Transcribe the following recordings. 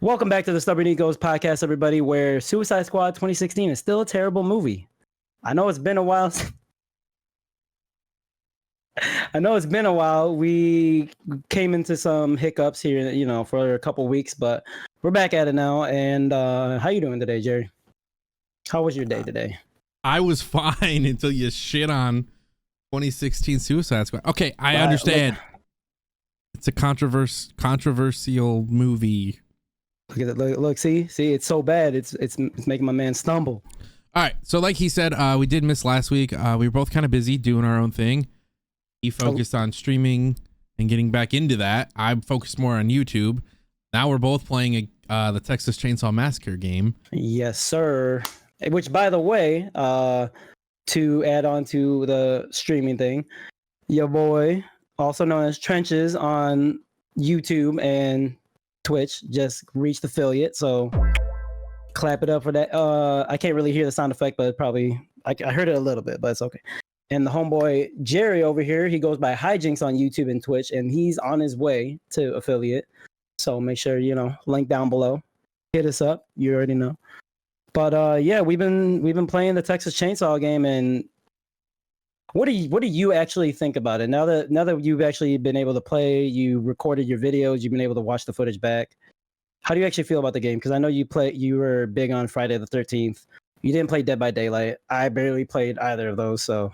Welcome back to the Stubborn Egos podcast, everybody, where Suicide Squad 2016 is still a terrible movie. I know it's been a while. We came into some hiccups here, for a couple weeks, but we're back at it now. And how you doing today, Jerry? How was your day today? I was fine until you shit on 2016 Suicide Squad. Okay, I understand. It's a controversial movie. Look at it. Look, see, it's so bad. It's making my man stumble. All right, so like he said, we did miss last week. We were both kind of busy doing our own thing. He focused on streaming and getting back into that. I focused more on YouTube. Now we're both playing the Texas Chainsaw Massacre game. Yes, sir. Which, by the way, to add on to the streaming thing, your boy, also known as Trenches on YouTube and Twitch, just reached affiliate, so clap it up for that. I can't really hear the sound effect, but probably I heard it a little bit, but it's okay. And the homeboy Jerry over here, he goes by Hijinks on YouTube and Twitch, and he's on his way to affiliate. So make sure link down below. Hit us up. You already know. But yeah, we've been playing the Texas Chainsaw game, and what do you actually think about it now that you've actually been able to play? You recorded your videos. You've been able to watch the footage back. How do you actually feel about the game? Because I know you were big on Friday the 13th. You didn't play Dead by Daylight. I barely played either of those. So,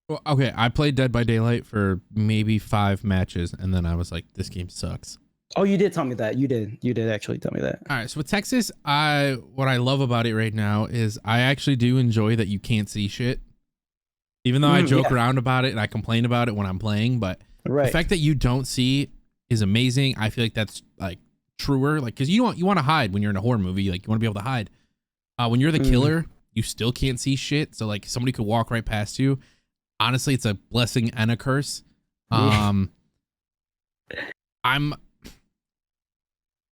well, okay, I played Dead by Daylight for maybe 5 matches, and then I was like, this game sucks. Oh, you did tell me that. You did actually tell me that. All right, so with Texas, what I love about it right now is I actually do enjoy that you can't see shit. Even though I joke around about it and I complain about it when I'm playing, but the fact that you don't see is amazing. I feel like that's like truer, like because you want to hide when you're in a horror movie, like you want to be able to hide. When you're the killer, you still can't see shit. So like somebody could walk right past you. Honestly, it's a blessing and a curse. I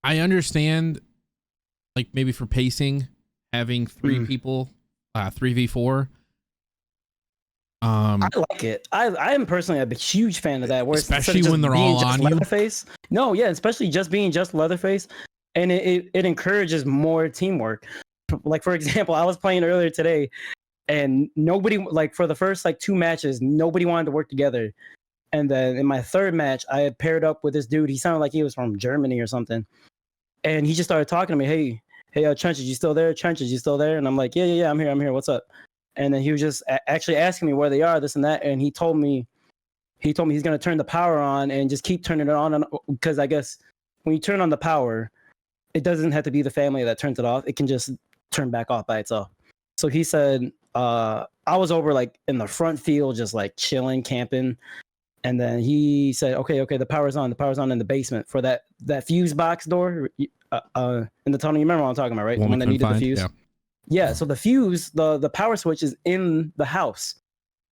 understand, like maybe for pacing, having 3 people, 3v4. I like it. I am personally a huge fan of that. Where especially when they're all on Leatherface. No, yeah, especially just being just Leatherface, and it encourages more teamwork. Like for example, I was playing earlier today, and nobody, like for the first like 2 matches, nobody wanted to work together. And then in my 3rd match, I had paired up with this dude. He sounded like he was from Germany or something, and he just started talking to me. Hey, Trenches, you still there? Trenches, you still there? And I'm like, yeah, I'm here. What's up? And then he was just actually asking me where they are, this and that. And he told me he's going to turn the power on and just keep turning it on. Because I guess when you turn on the power, it doesn't have to be the family that turns it off. It can just turn back off by itself. So he said, I was over like in the front field, just like chilling, camping. And then he said, okay, the power's on. The power's on in the basement for that fuse box door in the tunnel. You remember what I'm talking about, right? When they needed the fuse. Yeah, so the fuse, the power switch is in the house,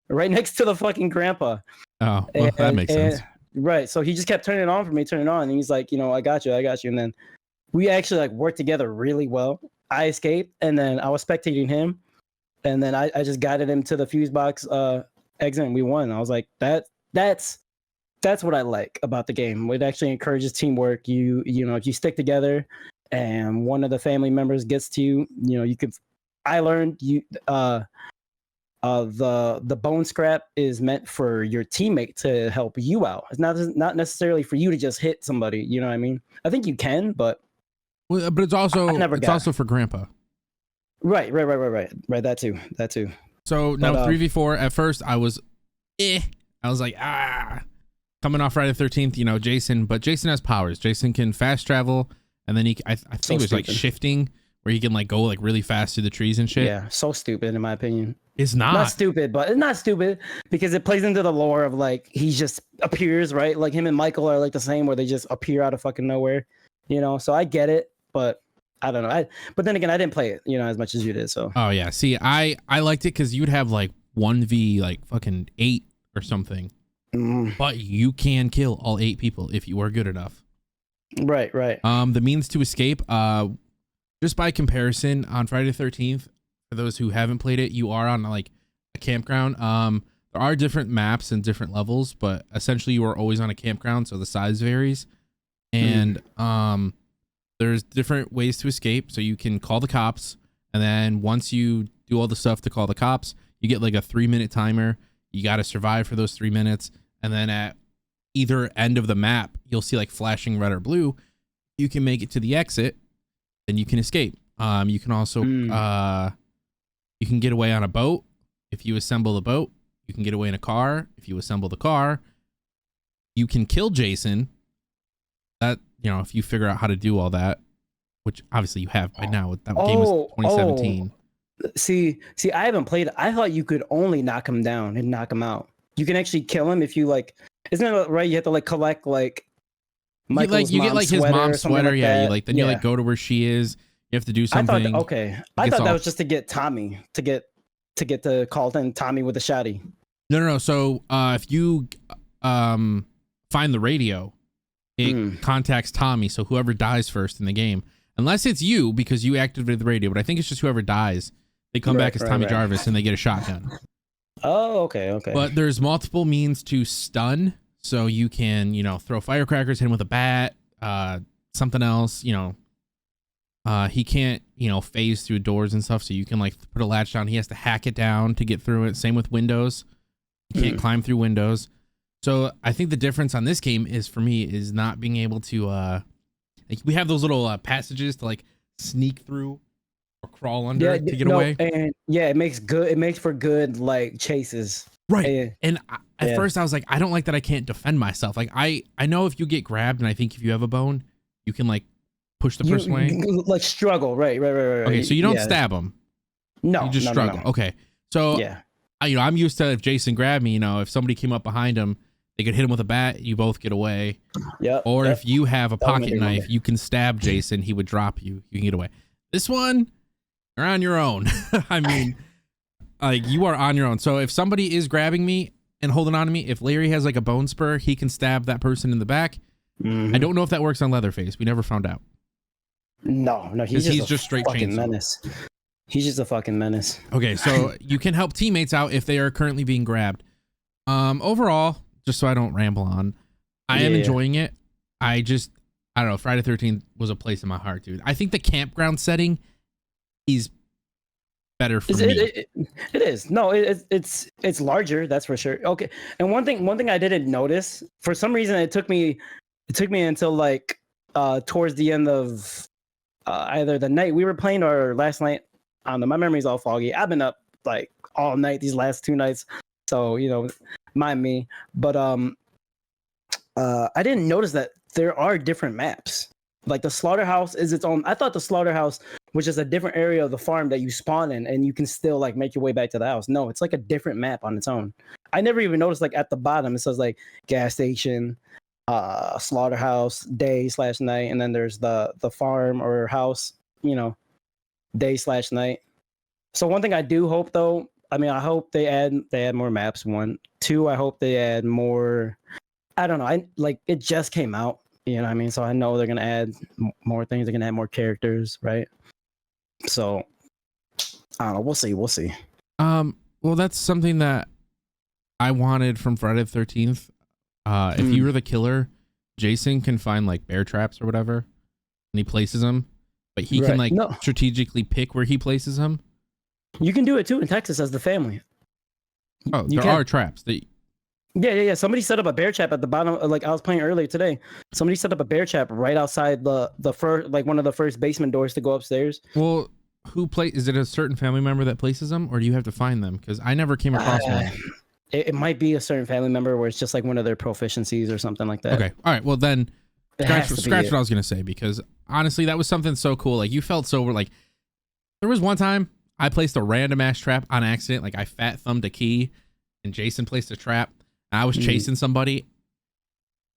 right next to the fucking grandpa. Oh, well, that makes sense. Right, so he just kept turning it on for me, and he's like, I got you. And then we actually like worked together really well. I escaped, and then I was spectating him, and then I just guided him to the fuse box exit, and we won. I was like, that's what I like about the game. It actually encourages teamwork. If you stick together, and one of the family members gets to you, you could. I learned the bone scrap is meant for your teammate to help you out. It's not necessarily for you to just hit somebody. You know what I mean? I think you can, but it's also for grandpa. Right. That too. So no, 3v4. At first, I was like coming off Friday the 13th. Jason has powers. Jason can fast travel, and then I think it was like shifting, where he can like go like really fast through the trees and shit. Yeah, so stupid in my opinion. It's not stupid, but it's not stupid because it plays into the lore of like he just appears, right? Like him and Michael are like the same, where they just appear out of fucking nowhere, So I get it, but I don't know. But then again, I didn't play it, as much as you did. So. Oh yeah, see, I liked it because you'd have like 1v like fucking 8 or something, but you can kill all 8 people if you are good enough. Right. The means to escape, just by comparison, on Friday the 13th, for those who haven't played it, you are on like a campground. There are different maps and different levels, but essentially you are always on a campground, so the size varies. And there's different ways to escape. So you can call the cops, and then once you do all the stuff to call the cops, you get like a 3-minute timer. You got to survive for those 3 minutes, and then at either end of the map, you'll see like flashing red or blue. You can make it to the exit, then you can escape. You can also you can get away on a boat if you assemble the boat. You can get away in a car if you assemble the car. You can kill Jason. That, you know, if you figure out how to do all that, which obviously you have by now. That game was 2017. See, I haven't played it. I thought you could only knock him down and knock him out. You can actually kill him if you like. Isn't it right? You have to like collect like Michael's you get like his mom's sweater. Like yeah, you like go to where she is. You have to do something. I thought that was just to get Tommy to get to Carlton Tommy with a shotty. No. So if you find the radio, it contacts Tommy. So whoever dies first in the game, unless it's you because you activated the radio, but I think it's just whoever dies, they come back as Tommy Jarvis and they get a shotgun. Oh, okay. But there's multiple means to stun. So you can, you know, throw firecrackers, hit him with a bat, something else, you know. He can't, you know, phase through doors and stuff. So you can like put a latch down. He has to hack it down to get through it. Same with windows. You can't climb through windows. So I think the difference on this game is for me is not being able to, like we have those little passages to like sneak through or crawl under to get away. And it makes for good like chases. Right. And at first I was like, I don't like that I can't defend myself. Like I know if you get grabbed, and I think if you have a bone, you can like push the person away. Like struggle. Right. Okay, so you don't stab him. No. You just struggle. No. Okay. So I'm used to if Jason grabbed me, you know, if somebody came up behind him, they could hit him with a bat, you both get away. Yeah. Or if you have a pocket knife, you can stab Jason, he would drop you. You can get away. This one, you're on your own. I mean, like you are on your own. So if somebody is grabbing me and holding on to me, if Larry has like a bone spur, he can stab that person in the back. I don't know if that works on Leatherface. We never found out. No, he's just straight fucking menace. He's just a fucking menace. Okay, so you can help teammates out if they are currently being grabbed. Overall, just so I don't ramble on, I am enjoying it. I don't know. Friday the 13th was a place in my heart, dude. I think the campground setting is better for me. It is. No, it's larger. That's for sure. Okay. And one thing I didn't notice for some reason, it took me until like towards the end of either the night we were playing or last night. I don't know. My memory's all foggy. I've been up like all night these last 2 nights, so you know, mind me. But I didn't notice that there are different maps. Like the slaughterhouse is its own. I thought the slaughterhouse was just a different area of the farm that you spawn in, and you can still like make your way back to the house. No, it's like a different map on its own. I never even noticed like at the bottom it says like gas station, slaughterhouse, day/night, and then there's the farm or house, you know, day/night. So one thing I do hope though, I mean, I hope they add more maps. 1, 2, I hope they add more. I don't know. It just came out. You know what I mean? So I know they're going to add more things. They're going to add more characters, right? So, I don't know. We'll see. Well, that's something that I wanted from Friday the 13th. If you were the killer, Jason can find like bear traps or whatever, and he places them. But he can like strategically pick where he places them. You can do it too in Texas as the family. Oh, there are traps. Yeah. Somebody set up a bear trap at the bottom. Like I was playing earlier today. Somebody set up a bear trap right outside the first, like one of the first basement doors to go upstairs. Well, is it a certain family member that places them, or do you have to find them? Because I never came across one. It might be a certain family member where it's just like one of their proficiencies or something like that. Okay. All right. Well, then scratch what I was going to say, because honestly, that was something so cool. Like you felt so like there was one time I placed a random ass trap on accident. Like I fat thumbed a key and Jason placed a trap. I was chasing somebody.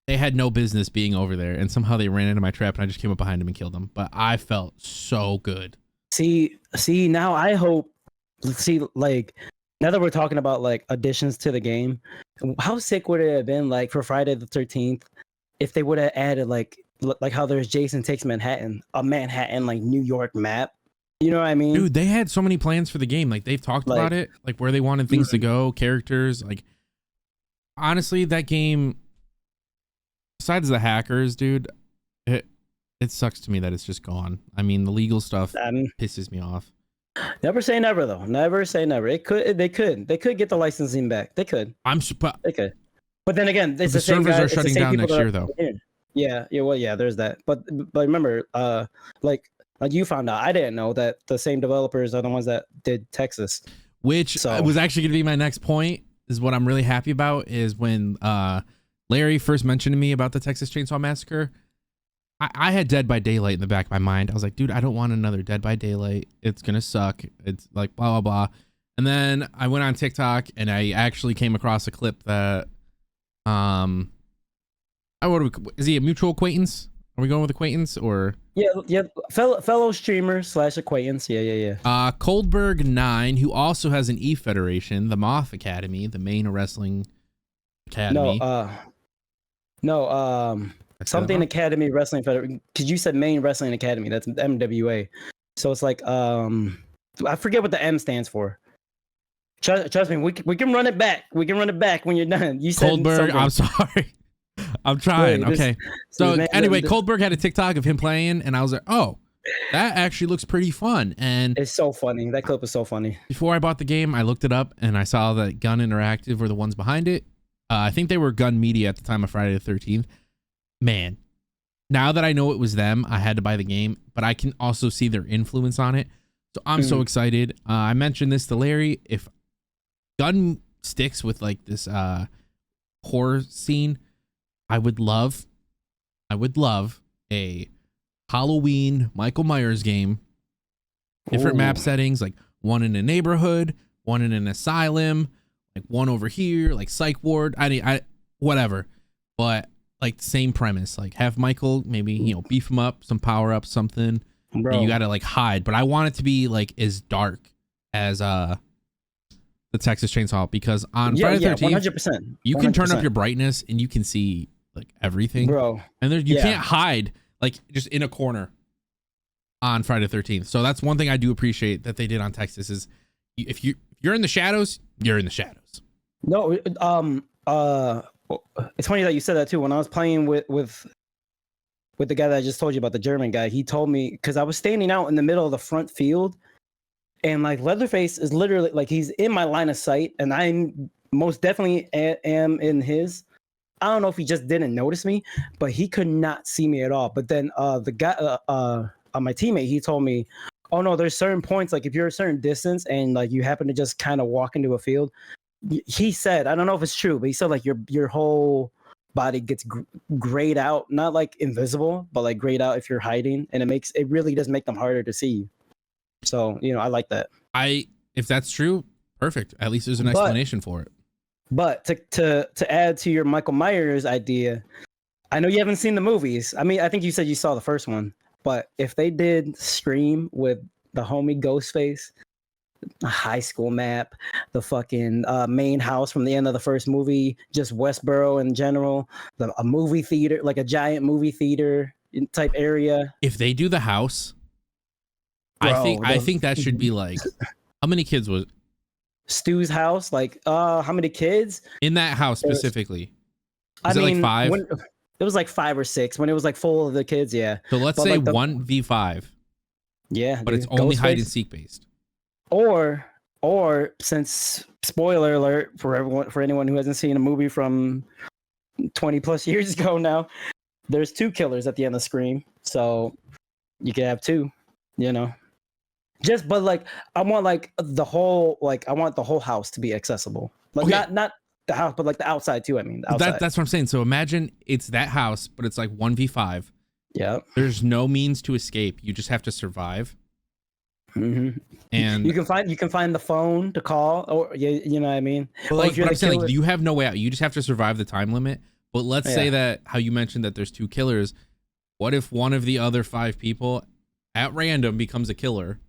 They had no business being over there, and somehow they ran into my trap, and I just came up behind them and killed them. But I felt so good. See, now I hope. Like now that we're talking about like additions to the game, how sick would it have been like for Friday the 13th if they would have added like how there's Jason Takes Manhattan, a Manhattan like New York map. You know what I mean? Dude, they had so many plans for the game. Like they've talked about it, like where they wanted things to go, characters, like. Honestly, that game, besides the hackers, dude, It sucks to me that it's just gone. I mean, the legal stuff pisses me off. Never say never, though. Never say never. They could get the licensing back. They could. They could. But then again, it's the servers are shutting down next year, though. Yeah. Well, yeah. There's that. But remember, like you found out, I didn't know that the same developers are the ones that did Texas. Which was actually going to be my next point. Is what I'm really happy about is when Larry first mentioned to me about the Texas Chainsaw Massacre. I had Dead by Daylight in the back of my mind. I was like, dude, I don't want another Dead by Daylight. It's gonna suck. It's like blah blah blah. And then I went on TikTok and I actually came across a clip that is he a mutual acquaintance? Are we going with acquaintance or yeah fellow streamer / acquaintance. Yeah. Coldberg 9, who also has an E-Federation, the Moth Academy, the main wrestling academy. Something Academy Wrestling Federation, because you said main wrestling academy. That's MWA. So it's like I forget what the M stands for. Trust me, we can run it back. We can run it back when you're done. You said Coldberg. I'm sorry. I'm trying. Okay. So anyway, Coldberg had a TikTok of him playing, and I was like, oh, that actually looks pretty fun. And it's so funny. That clip is so funny. Before I bought the game, I looked it up, and I saw that Gun Interactive were the ones behind it. I think they were Gun Media at the time of Friday the 13th. Man, now that I know it was them, I had to buy the game, but I can also see their influence on it. So I'm so excited. I mentioned this to Larry. If Gun sticks with like this horror scene, I would love a Halloween Michael Myers game. Different map settings, like one in a neighborhood, one in an asylum, like one over here, like psych ward. I whatever. But like the same premise, like have Michael maybe, beef him up, some power ups, something. Bro. You gotta like hide, but I want it to be like as dark as the Texas Chainsaw, because on Friday the 13th, 100%. You can turn up your brightness and you can see like everything, bro. And there you can't hide like just in a corner on Friday the 13th. So that's one thing I do appreciate that they did on Texas is if you're in the shadows, you're in the shadows. No, it's funny that you said that too. When I was playing with the guy that I just told you about, the German guy, he told me, because I was standing out in the middle of the front field, and like Leatherface is literally like he's in my line of sight, and I'm most definitely am in his. I don't know if he just didn't notice me, but he could not see me at all. But then the guy, my teammate, he told me, oh no, there's certain points, like if you're a certain distance and like you happen to just kind of walk into a field, he said, I don't know if it's true, but he said like your whole body gets grayed out, not like invisible, but like grayed out if you're hiding, and it really does make them harder to see you. So I like that. If that's true, perfect. At least there's an explanation for it. But to add to your Michael Myers idea, I know you haven't seen the movies. I mean, I think you said you saw the first one, but if they did Scream with the homie Ghostface, a high school map, the fucking main house from the end of the first movie, just Westboro in general, a movie theater, like a giant movie theater type area. If they do the house, bro, I think that should be like, how many kids was Stu's house? Like, how many kids in that house specifically? Was it like 5? It was like 5 or 6 when it was like full of the kids. Yeah. So let's say like 1v5. Yeah, but it's only hide and seek based. Or since, spoiler alert for anyone who hasn't seen a movie from 20 plus years ago now, there's 2 killers at the end of Scream, so you can have 2. But like I want like the whole house to be accessible, like not the house, but like the outside too. I mean, the outside. That's what I'm saying. So imagine it's that house, but it's like 1v5. Yeah. There's no means to escape. You just have to survive. Mm-hmm. And you can find the phone to call, or you know what I mean. But like what I'm saying, like, you have no way out. You just have to survive the time limit. But let's say that how you mentioned that there's 2 killers. What if one of the other 5 people at random becomes a killer?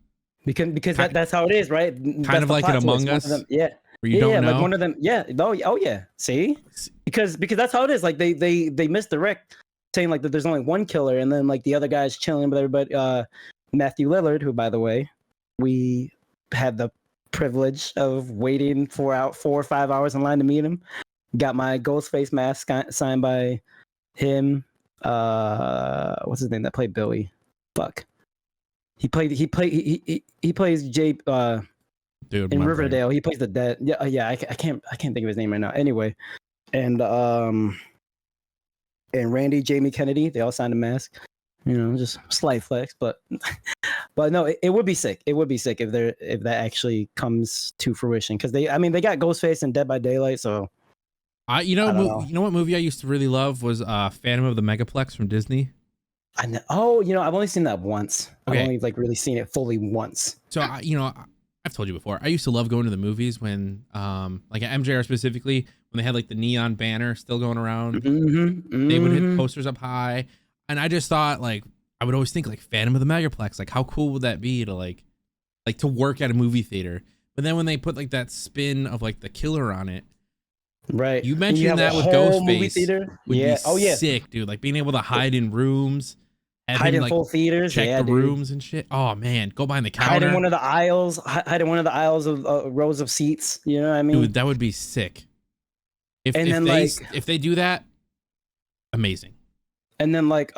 Because that's how it is, right? Kind of like in Among Us. Them, yeah. Where you don't know. Like one of them. Yeah. Oh yeah. See, because that's how it is. Like they misdirect, saying like that there's only 1 killer, and then like the other guy's chilling with everybody. Matthew Lillard, who, by the way, we had the privilege of waiting 4 or 5 hours in line to meet him. Got my Ghostface mask signed by him, what's his name that played Billy? Fuck. He plays Jay Dude, in Riverdale. He plays the dad. Yeah. I can't think of his name right now. Anyway, and Randy, Jamie Kennedy, they all signed a mask. You know, just slight flex, but no, it would be sick. It would be sick if that actually comes to fruition, because they got Ghostface and Dead by Daylight. So you know what movie I used to really love was Phantom of the Megaplex from Disney. I know. Oh, I've only seen that once. Okay. I've only really seen it fully once. So I've told you before, I used to love going to the movies when like at MJR specifically, when they had like the neon banner still going around. They would hit posters up high, and I just thought, like, I would always think like Phantom of the Megaplex, like how cool would that be to like to work at a movie theater. But then when they put like that spin of like the killer on it, right? You mentioned that with Ghostface. Yeah. Oh yeah. Sick, dude. Like being able to hide in rooms, hide in full theaters, check the rooms and shit. Oh man, go behind the counter. Hide in one of the aisles. Hide in one of the aisles of rows of seats. You know what I mean? Dude, that would be sick. If they do that, amazing. And then like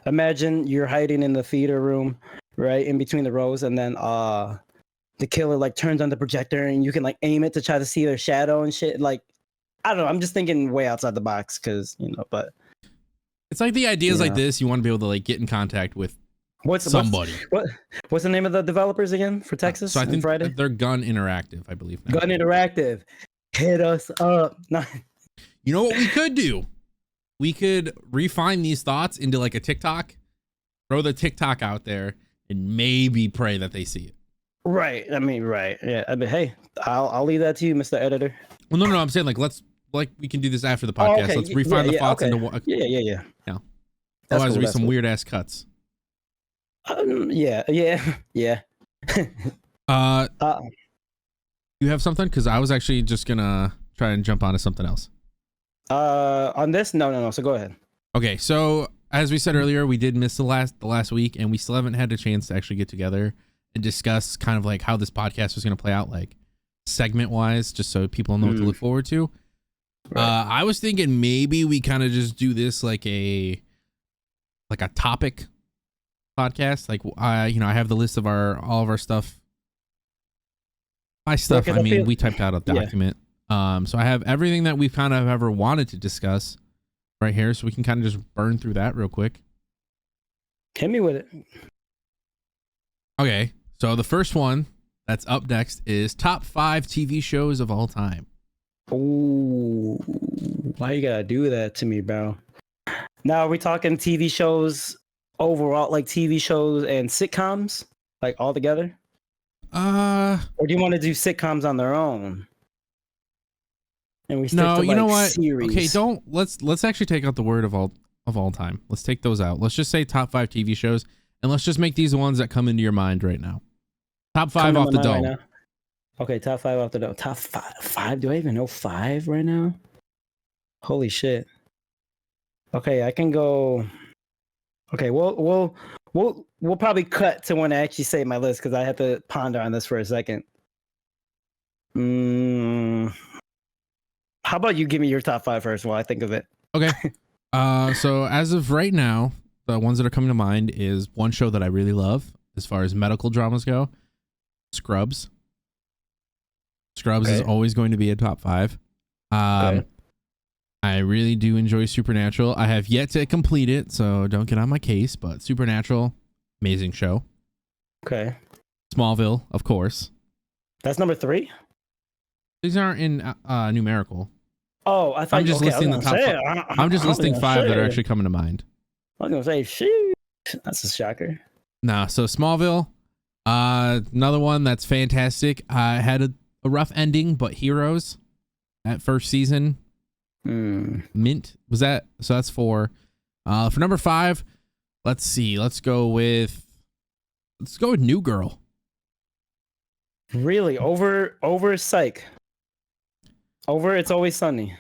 imagine you're hiding in the theater room, right, in between the rows, and then the killer like turns on the projector and you can like aim it to try to see their shadow and shit. Like, I don't know. I'm just thinking way outside the box because but it's like the ideas like this. You want to be able to like get in contact with somebody. What's the name of the developers again for Texas? So I think Friday? They're Gun Interactive, I believe. Now. Gun Interactive, hit us up. You know what we could do? We could refine these thoughts into like a TikTok, throw the TikTok out there, and maybe pray that they see it. Right. I mean, right. Yeah. I mean, hey, I'll leave that to you, Mr. Editor. Well, no. I'm saying we can do this after the podcast. Okay. Let's refine the thoughts into what. Yeah. Otherwise, there'll be some weird ass cuts. Yeah. You have something? Because I was actually just gonna try and jump onto something else. On this, no. So go ahead. Okay, so as we said earlier, we did miss the last week, and we still haven't had a chance to actually get together and discuss kind of like how this podcast was going to play out, like segment wise, just so people know what to look forward to. Right. I was thinking maybe we kind of just do this like a topic podcast. Like I have the list of all of our stuff. My stuff. I mean, we typed out a document. So I have everything that we've kind of ever wanted to discuss right here, so we can kind of just burn through that real quick. Hit me with it. Okay, so the first one that's up next is top 5 TV shows of all time. Ooh, why you gotta do that to me, bro? Now, are we talking TV shows overall, like TV shows and sitcoms, like all together? Or do you want to do sitcoms on their own? And we stick to, you know what? Series. Okay, let's actually take out the word of all time. Let's take those out. Let's just say top 5 TV shows, and let's just make these the ones that come into your mind right now. Top 5 off the dome. Right, okay, top 5 off the dome. Top 5. Do I even know 5 right now? Holy shit. Okay, I can go. Okay, we'll probably cut to when I actually say my list because I have to ponder on this for a second. How about you give me your top 5 first while I think of it? Okay. So as of right now, the ones that are coming to mind is one show that I really love as far as medical dramas go. Scrubs. Scrubs is always going to be a top 5. I really do enjoy Supernatural. I have yet to complete it, so don't get on my case, but Supernatural, amazing show. Okay. Smallville, of course. That's number 3? These aren't in numerical. Oh, I thought I'm just listing the top 5. I'm just listing 5 that are actually coming to mind. I was gonna say, shoot, that's a shocker. Nah, so Smallville, another one that's fantastic. I had a rough ending, but Heroes, that first season, mint was that. So that's 4. For number 5, let's see. Let's go with New Girl. Really, over Psych. Over It's Always Sunny.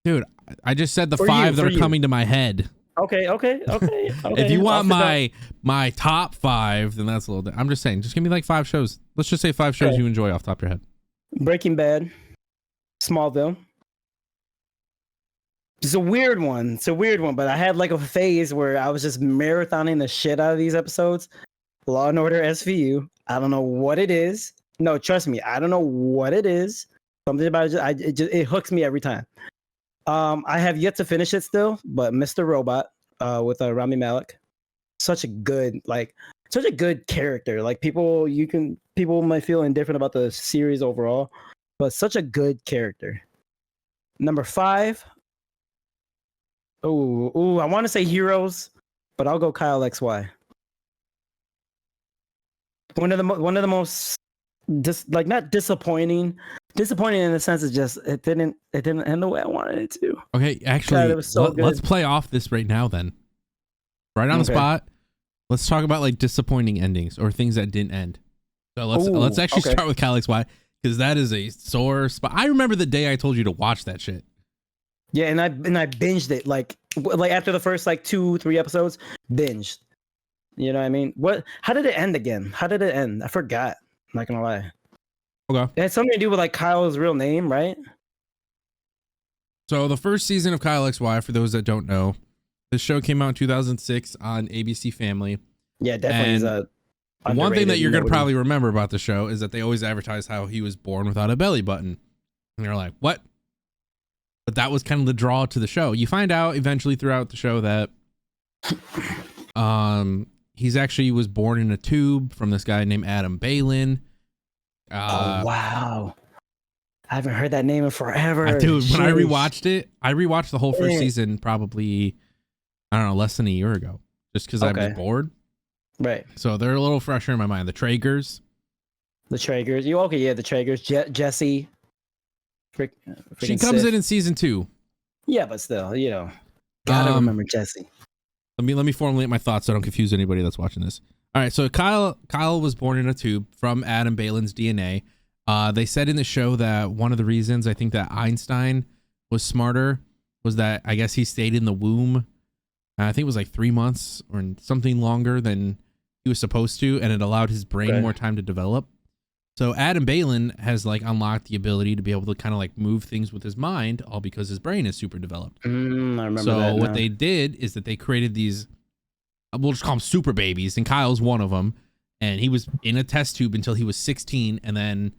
Dude, I just said the 5 that are coming to my head. Okay. If you want my top 5, then that's a little. I'm just saying, just give me like 5 shows. Let's just say 5 shows you enjoy off the top of your head. Breaking Bad, Smallville, It's a weird one. It's a weird one, but I had like a phase where I was just marathoning the shit out of these episodes. Law and Order SVU. I don't know what it is. No, trust me, I don't know what it is. Something about it, it hooks me every time. I have yet to finish it still, but Mr. Robot with Rami Malek, such a good character. Like people might feel indifferent about the series overall, but such a good character. Number 5. Oh, I want to say Heroes, but I'll go Kyle XY. One of the most not disappointing in the sense of just it didn't end the way I wanted it to. Okay, actually, God, it was so let's play off this right now then. Right on the spot. Let's talk about like disappointing endings or things that didn't end. So let's actually start with Kyle XY because that is a sore spot. I remember the day I told you to watch that shit. Yeah, and I binged it like after the first like 2-3 episodes, binged. You know what I mean? How did it end again? How did it end? I forgot. I'm not gonna lie. Okay. It had something to do with like Kyle's real name, right? So the first season of Kyle XY, for those that don't know, the show came out in 2006 on ABC Family. Yeah, definitely. And one thing that you're gonna probably remember about the show is that they always advertise how he was born without a belly button, and you're like, what? But that was kind of the draw to the show. You find out eventually throughout the show that he's actually was born in a tube from this guy named Adam Balin. Oh wow, I haven't heard that name in forever. Dude, when I rewatched the whole first season probably, I don't know, less than a year ago, just because I was bored. Right. So they're a little fresher in my mind. The Traegers. The Traegers. Jesse. She comes in season 2. Yeah, but still, gotta remember Jesse. Let me formulate my thoughts so I don't confuse anybody that's watching this. All right, so Kyle was born in a tube from Adam Balin's DNA. They said in the show that one of the reasons I think that Einstein was smarter was that I guess he stayed in the womb. I think it was like 3 months or something longer than he was supposed to, and it allowed his brain more time to develop. So Adam Balin has like unlocked the ability to be able to kind of like move things with his mind, all because his brain is super developed. I remember so that what they did is that they created these, we'll just call them super babies, and Kyle's one of them. And he was in a test tube until he was 16, and then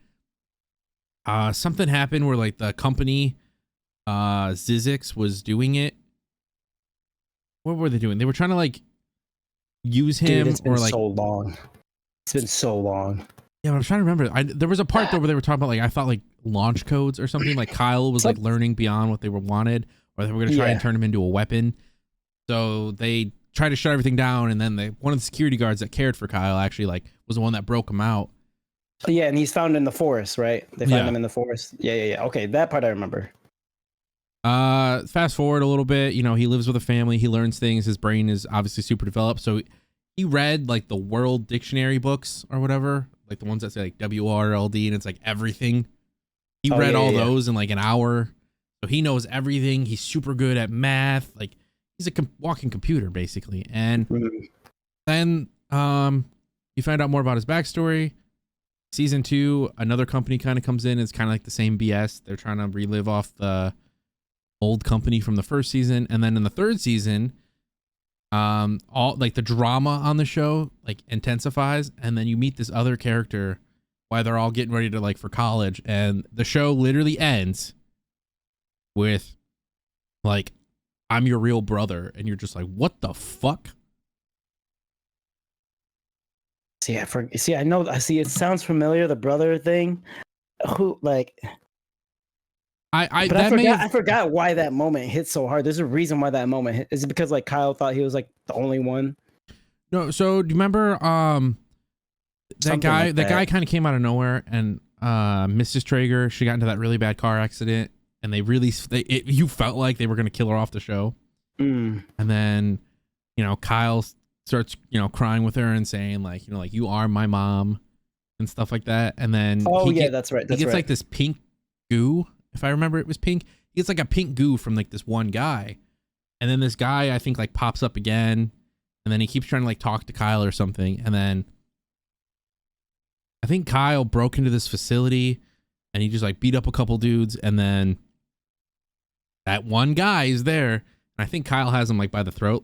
something happened where like the company Zizix was doing it. What were they doing? They were trying to like use him. Dude, it's been so long. It's been so long. Yeah, but I'm trying to remember. There was a part though where they were talking about like I thought like launch codes or something. Like Kyle was like learning beyond what they were wanted, or they were gonna try and turn him into a weapon. So they tried to shut everything down, and then one of the security guards that cared for Kyle actually like was the one that broke him out. Yeah, and he's found in the forest, right? They found him in the forest. Yeah. Okay, that part I remember. Fast forward a little bit. He lives with a family. He learns things. His brain is obviously super developed. So he read like the World Dictionary books or whatever. Like the ones that say like WRLD and it's like everything. He read all those in like an hour. So he knows everything. He's super good at math. Like he's a walking computer basically. And then you find out more about his backstory. Season 2, another company kind of comes in. It's kind of like the same BS. They're trying to relive off the old company from the first season. And then in the third season, all like the drama on the show like intensifies, and then you meet this other character while they're all getting ready to like for college, and the show literally ends with like, I'm your real brother, and you're just like, what the fuck? I know. I see. It sounds familiar. The brother thing. Who like? I forgot why that moment hit so hard. There's a reason why that moment hit. Is it because like Kyle thought he was like the only one? No. So do you remember that guy kind of came out of nowhere, and Mrs. Traeger, she got into that really bad car accident, and you felt like they were gonna kill her off the show. And then Kyle starts crying with her and saying like like you are my mom and stuff like that. And then that's right. He gets like this pink goo. If I remember, it was pink. He gets like a pink goo from like this one guy. And then this guy, I think, like pops up again. And then he keeps trying to like talk to Kyle or something. And then I think Kyle broke into this facility and he just like beat up a couple dudes. And then that one guy is there. And I think Kyle has him like by the throat.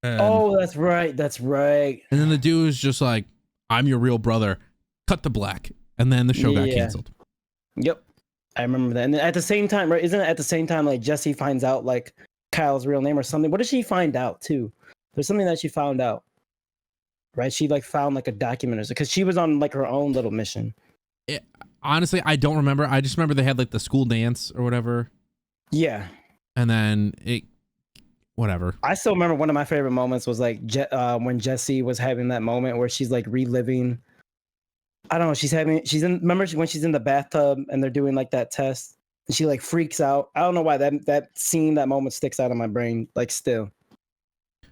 Oh, that's right. That's right. And then the dude is just like, I'm your real brother. Cut to black. And then the show got canceled. Yep. I remember that. And at the same time, right? Isn't it at the same time like Jesse finds out like Kyle's real name or something? What did she find out too? There's something that she found out. Right? She like found like a document or something because she was on like her own little mission. Honestly, I don't remember. I just remember they had like the school dance or whatever. Yeah. And then whatever. I still remember one of my favorite moments was like when Jessie was having that moment where she's like reliving. I don't know. Remember when she's in the bathtub and they're doing like that test and she like freaks out. I don't know why that moment sticks out of my brain. Like still,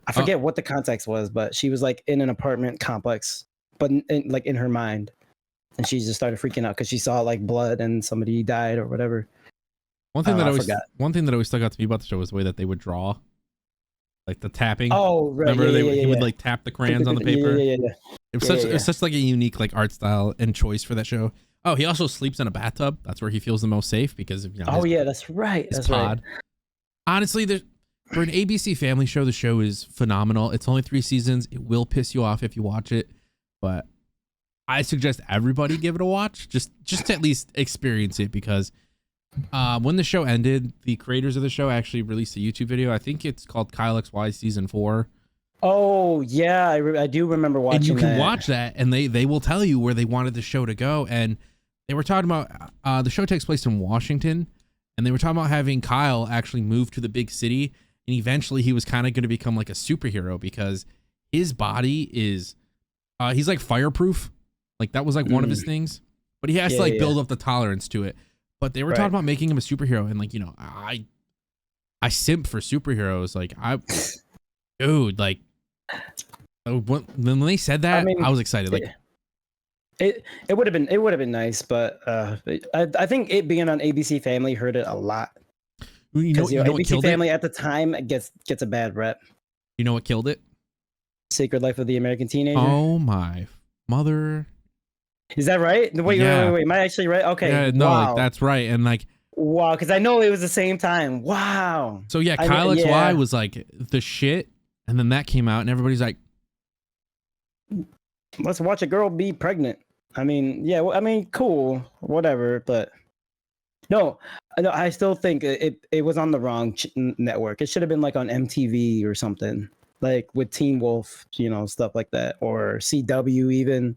I forget what the context was, but she was like in an apartment complex, but like in her mind. And she just started freaking out because she saw like blood and somebody died or whatever. One thing that always stuck out to me about the show was the way that they would draw, like the tapping. Oh, right. Remember he would like tap the crayons on the paper. Yeah. It was such like a unique like art style and choice for that show. Oh, he also sleeps in a bathtub. That's where he feels the most safe because of that's right. That's pod. Right. Honestly, for an ABC Family show, the show is phenomenal. It's only 3 seasons. It will piss you off if you watch it, but I suggest everybody give it a watch just to at least experience it because when the show ended, the creators of the show actually released a YouTube video. I think it's called Kyle XY Season 4. Oh, yeah. I do remember watching that. And you can watch that, and they will tell you where they wanted the show to go. And they were talking about the show takes place in Washington, and they were talking about having Kyle actually move to the big city. And eventually he was kind of going to become like a superhero because his body is he's like fireproof. Like that was like one of his things, but he has to like build up the tolerance to it. But they were talking about making him a superhero, and like, you know, I simp for superheroes. Like dude, like when they said that, I was excited. Like it would have been nice, but I think it being on ABC Family hurt it a lot. You know ABC Family at the time gets a bad rep. You know what killed it? Secret Life of the American Teenager. Oh my mother. Is that right? Wait. Am I actually right? Okay. Yeah, no, like, that's right. And like, wow, because I know it was the same time. Wow. So yeah, Kyle XY was like the shit, and then that came out, and everybody's like, let's watch a girl be pregnant. I mean, yeah, well, I mean, cool, whatever, but no, I still think it was on the wrong network. It should have been like on MTV or something, like with Teen Wolf, you know, stuff like that, or CW even.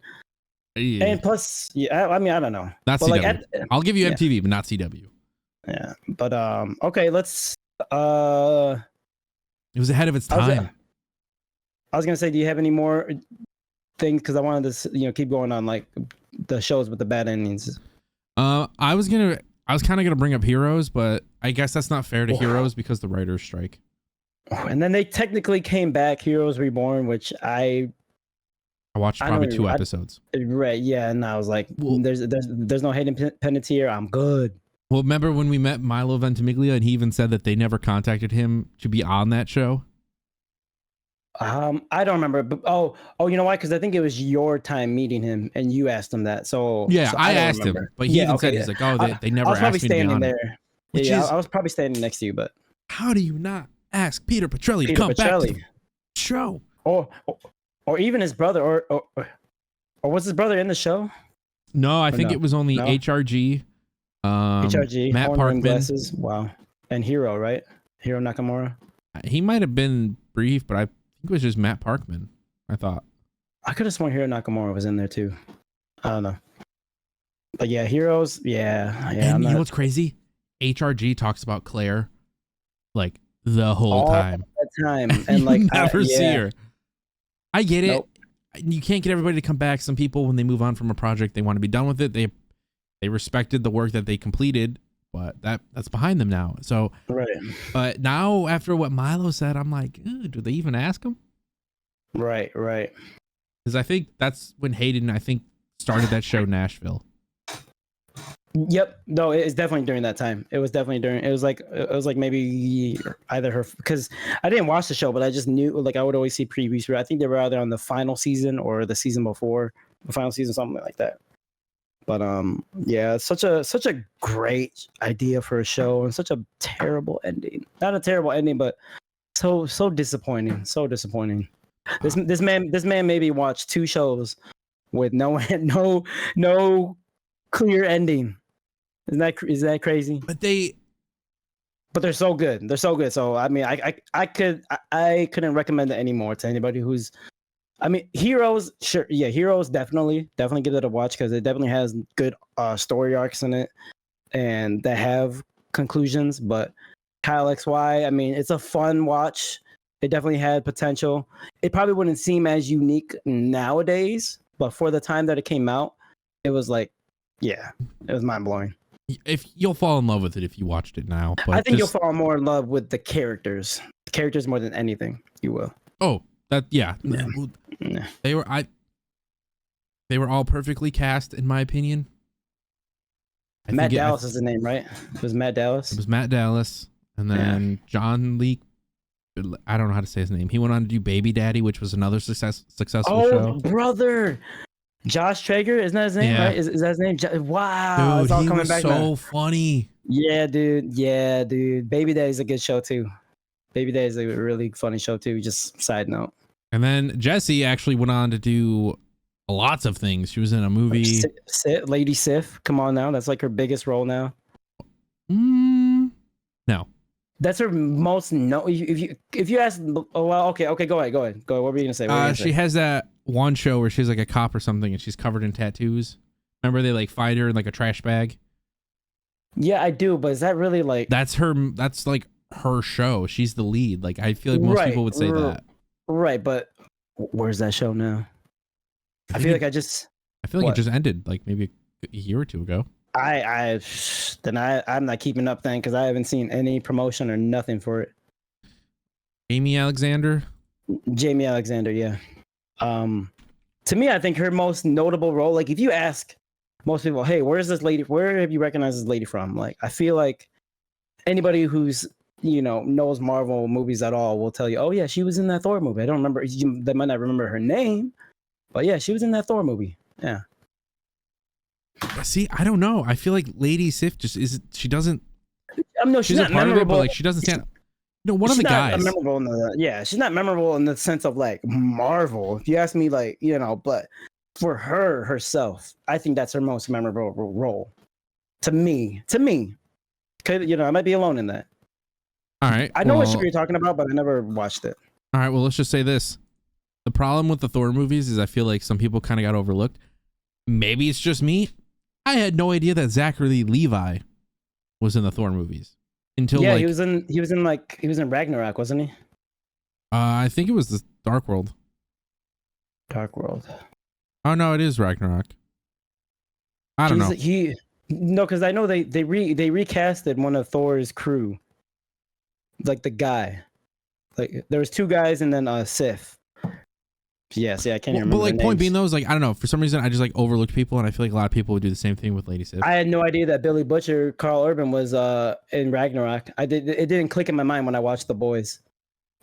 Yeah. And plus, yeah, I mean, I don't know. Not CW. Like I'll give you MTV, but not CW. Yeah, but okay, let's. It was ahead of its time. I was gonna say, do you have any more things? Because I wanted to, keep going on like the shows with the bad endings. I was kind of gonna bring up Heroes, but I guess that's not fair to Heroes because the writers strike. And then they technically came back, Heroes Reborn, which I watched probably 2 episodes. Right, yeah, and I was like, there's no hidden penance here. I'm good. Well, remember when we met Milo Ventimiglia and he even said that they never contacted him to be on that show? I don't remember, but you know why? Because I think it was your time meeting him, and you asked him that. So I asked him, but he even said he's like, they never asked me to be on there. I was probably standing next to you, but how do you not ask Peter Petrelli to come back to the show? Or even his brother, or was his brother in the show? No, I think it was only HRG. HRG, Matt Parkman. Glasses. Wow, and Hiro, right? Hiro Nakamura. He might have been brief, but I think it was just Matt Parkman. I thought. I could have sworn Hiro Nakamura was in there too. I don't know. But yeah, Heroes. Yeah. And you know what's crazy? HRG talks about Claire like the whole time. And like never see her. I get it. You can't get everybody to come back. Some people, when they move on from a project, they want to be done with it. They respected the work that they completed, but that's behind them now. So, right. But now, after what Milo said, I'm like, do they even ask him? Right. Because I think that's when Hayden, started that show Nashville. Yep. No, it's definitely during that time. It was like maybe either her, because I didn't watch the show, but I just knew, like, I would always see previews. I think they were either on the final season or the season before the final season, something like that. But yeah, it's such a great idea for a show and such a terrible ending. Not a terrible ending, but so disappointing. So disappointing. This man maybe watched 2 shows with no clear ending. Is that crazy? But they're so good. They're so good. So I mean, I couldn't recommend it anymore to anybody who's. I mean, Heroes, sure, yeah, Heroes definitely give it a watch because it definitely has good story arcs in it and that have conclusions. But Kyle XY, I mean, it's a fun watch. It definitely had potential. It probably wouldn't seem as unique nowadays, but for the time that it came out, it was like, yeah, it was mind blowing. If you'll fall in love with it if you watched it now, but I think you'll fall more in love with the characters more than anything. You will. Oh, yeah. They were all perfectly cast in my opinion. Matt Dallas is the name, right? It was Matt Dallas. It was Matt Dallas, and then John Lee. I don't know how to say his name. He went on to do Baby Daddy, which was another successful show. Oh, brother. Josh Traeger, isn't that his name? Yeah. Right? Is that his name? Wow, dude, it's all coming back. So funny. Yeah, dude. Baby Daddy is a good show too. Baby Daddy is a really funny show too. Just side note. And then Jessie actually went on to do lots of things. She was in a movie. Lady Sif. Come on now, that's like her biggest role now. No. That's her most if you ask. Oh well, okay, go ahead. What were you gonna say? She has that one show where she's like a cop or something, and she's covered in tattoos. Remember they like find her in like a trash bag. Yeah, I do, but is that really like? That's like her show. She's the lead. Like I feel like most people would say that. Right, but where's that show now? I feel like it just ended like maybe a year or 2 ago. I'm not keeping up then because I haven't seen any promotion or nothing for it. Jamie Alexander, yeah. To me, I think her most notable role, like if you ask most people, hey, where have you recognized this lady from? Like, I feel like anybody who's, knows Marvel movies at all will tell you, oh yeah, she was in that Thor movie. I don't remember. They might not remember her name, but yeah, she was in that Thor movie. Yeah. See, I don't know. I feel like Lady Sif she doesn't. No, she's not memorable. It, but like she doesn't stand. No, one of the guys. She's not memorable in the sense of like Marvel. If you ask me, like but for herself, I think that's her most memorable role. To me, could I might be alone in that. All right, I know what show you're talking about, but I never watched it. All right, well, let's just say this: the problem with the Thor movies is I feel like some people kind of got overlooked. Maybe it's just me. I had no idea that Zachary Levi was in the Thor movies until he was in Ragnarok, wasn't he? I think it was the Dark World. Oh no, it is Ragnarok. I don't know. Because I know they recasted one of Thor's crew, like the guy. Like there was 2 guys and then Sif. Yes, yeah, I can't remember. But like, names. Point being though is like I don't know. For some reason, I just like overlooked people, and I feel like a lot of people would do the same thing with Lady Sif. I had no idea that Billy Butcher, Carl Urban, was in Ragnarok. It didn't click in my mind when I watched The Boys,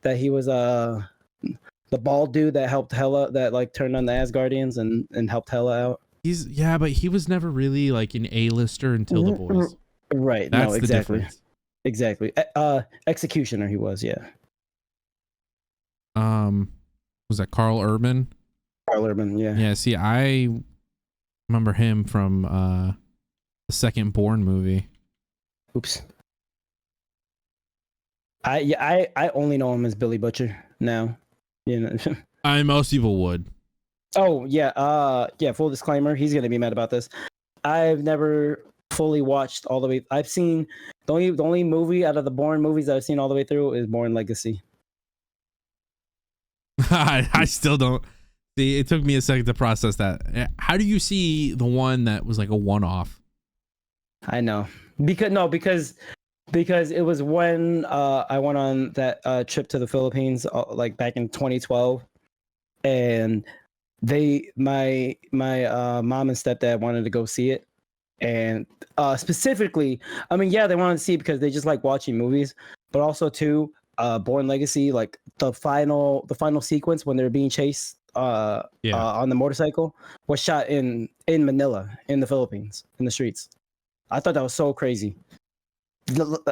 that he was the bald dude that helped Hela, that like turned on the Asgardians and helped Hela out. But he was never really like an A-lister until The Boys. Right. That's no, exactly. The difference. Exactly. Executioner, he was. Yeah. Was that Carl Urban? Carl Urban, yeah. Yeah, see, I remember him from the second Bourne movie. Oops. I only know him as Billy Butcher now. Most people would. Oh, yeah. Full disclaimer, he's going to be mad about this. I've never fully watched all the way. I've seen the only movie out of the Bourne movies that I've seen all the way through is Bourne Legacy. I still don't see. It took me a second to process that. How do you see the one that was like a one-off? I know because it was when I went on that trip to the Philippines like back in 2012, and my mom and stepdad wanted to go see it, and specifically, I mean, yeah, they wanted to see it because they just like watching movies, but also too. Bourne Legacy, like the final sequence when they're being chased on the motorcycle was shot in Manila, in the Philippines, in the streets. I thought that was so crazy.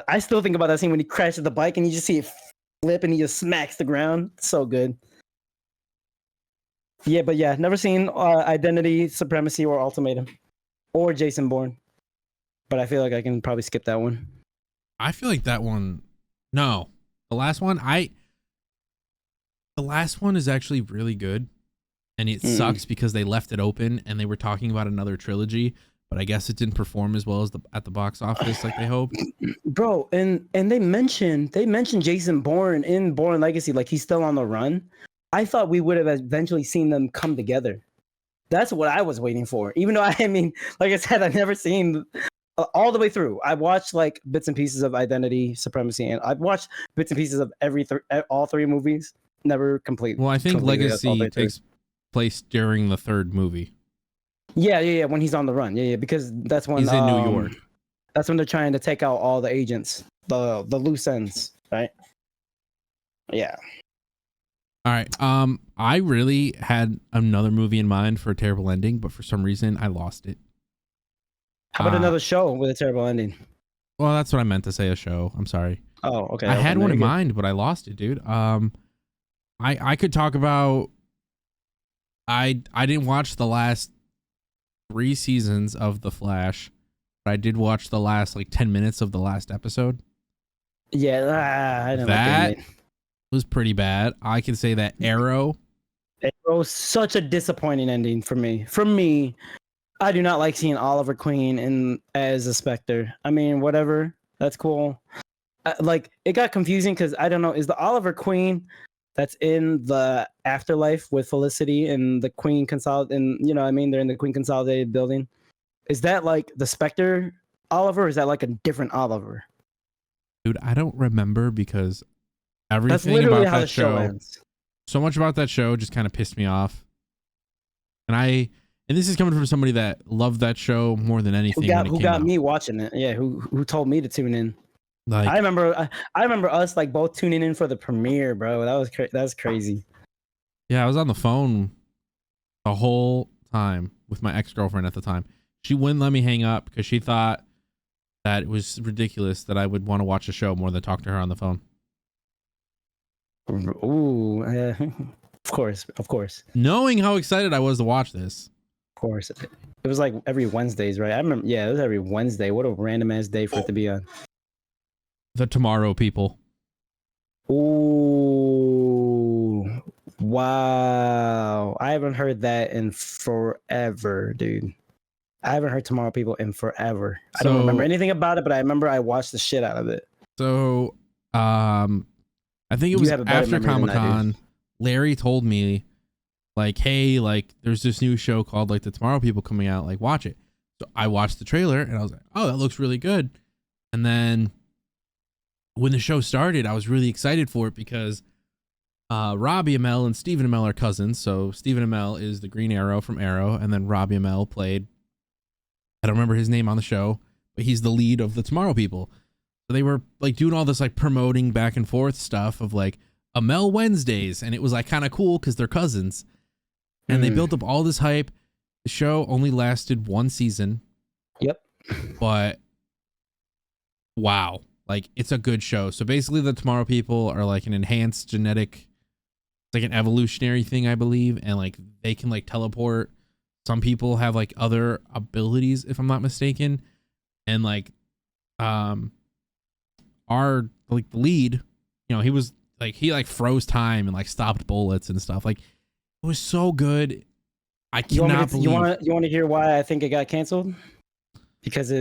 I still think about that scene when he crashes the bike and you just see it flip and he just smacks the ground. So good. Yeah, but yeah, never seen Identity, Supremacy, or Ultimatum, or Jason Bourne. But I feel like I can probably skip that one. I feel like that one. No, the last one. The last one is actually really good, and it sucks because they left it open and they were talking about another trilogy, but I guess it didn't perform as well as at the box office like they hoped. Bro, and they mentioned Jason Bourne in Bourne Legacy, like he's still on the run. I thought we would have eventually seen them come together. That's what I was waiting for. Even though I mean, like I said, I've never seen all the way through. I watched like bits and pieces of Identity, Supremacy, and I've watched bits and pieces of all three movies. Never complete. Well, I think Legacy takes place during the third movie. Yeah. When he's on the run, yeah, because that's when he's in New York. That's when they're trying to take out all the agents, the loose ends, right? Yeah. All right. I really had another movie in mind for a terrible ending, but for some reason I lost it. How about another show with a terrible ending? Well, that's what I meant to say. A show. I'm sorry. Oh, okay. I had one in mind, but I lost it, dude. I could talk about. I didn't watch the last 3 seasons of The Flash, but I did watch the last like 10 minutes of the last episode. Yeah, I didn't that like it. Was pretty bad. I can say that Arrow was such a disappointing ending for me. For me, I do not like seeing Oliver Queen as a Spectre. I mean, whatever, that's cool. Like it got confusing because I don't know. Is the Oliver Queen that's in the afterlife with Felicity and the Queen and you know what I mean? They're in the Queen Consolidated building. Is that like the Spectre Oliver? Or is that like a different Oliver? Dude, I don't remember because everything about that show, so much about that show just kind of pissed me off. And this is coming from somebody that loved that show more than anything. Who got me watching it? Yeah, who told me to tune in? Like, I remember us like both tuning in for the premiere, bro. That was crazy. Yeah, I was on the phone the whole time with my ex-girlfriend at the time. She wouldn't let me hang up because she thought that it was ridiculous that I would want to watch a show more than talk to her on the phone. Ooh, of course. Knowing how excited I was to watch this. Of course. It was like every Wednesdays, right? I remember, yeah, it was every Wednesday. What a random ass day for it to be on. The Tomorrow People. Ooh, wow. I haven't heard that in forever, dude. I haven't heard Tomorrow People in forever. I don't remember anything about it, but I remember I watched the shit out of it. So, I think it was after Comic-Con, Larry told me, like, hey, like, there's this new show called, like, The Tomorrow People coming out, like, watch it. So I watched the trailer, and I was like, oh, that looks really good. And then when the show started, I was really excited for it because Robbie Amell and Stephen Amell are cousins. So Stephen Amell is the Green Arrow from Arrow, and then Robbie Amell played, I don't remember his name on the show, but he's the lead of The Tomorrow People. So they were like doing all this like promoting back and forth stuff of like Amell Wednesdays, and it was like kind of cool because they're cousins. And they built up all this hype. The show only lasted 1 season. Yep. But wow, like it's a good show. So basically the Tomorrow People are like an enhanced genetic, like an evolutionary thing, I believe, and like they can like teleport. Some people have like other abilities, if I'm not mistaken. And like our like the lead, you know, he was like he like froze time and like stopped bullets and stuff. Like it was so good. I cannot believe. You want to hear why I think it got canceled? Because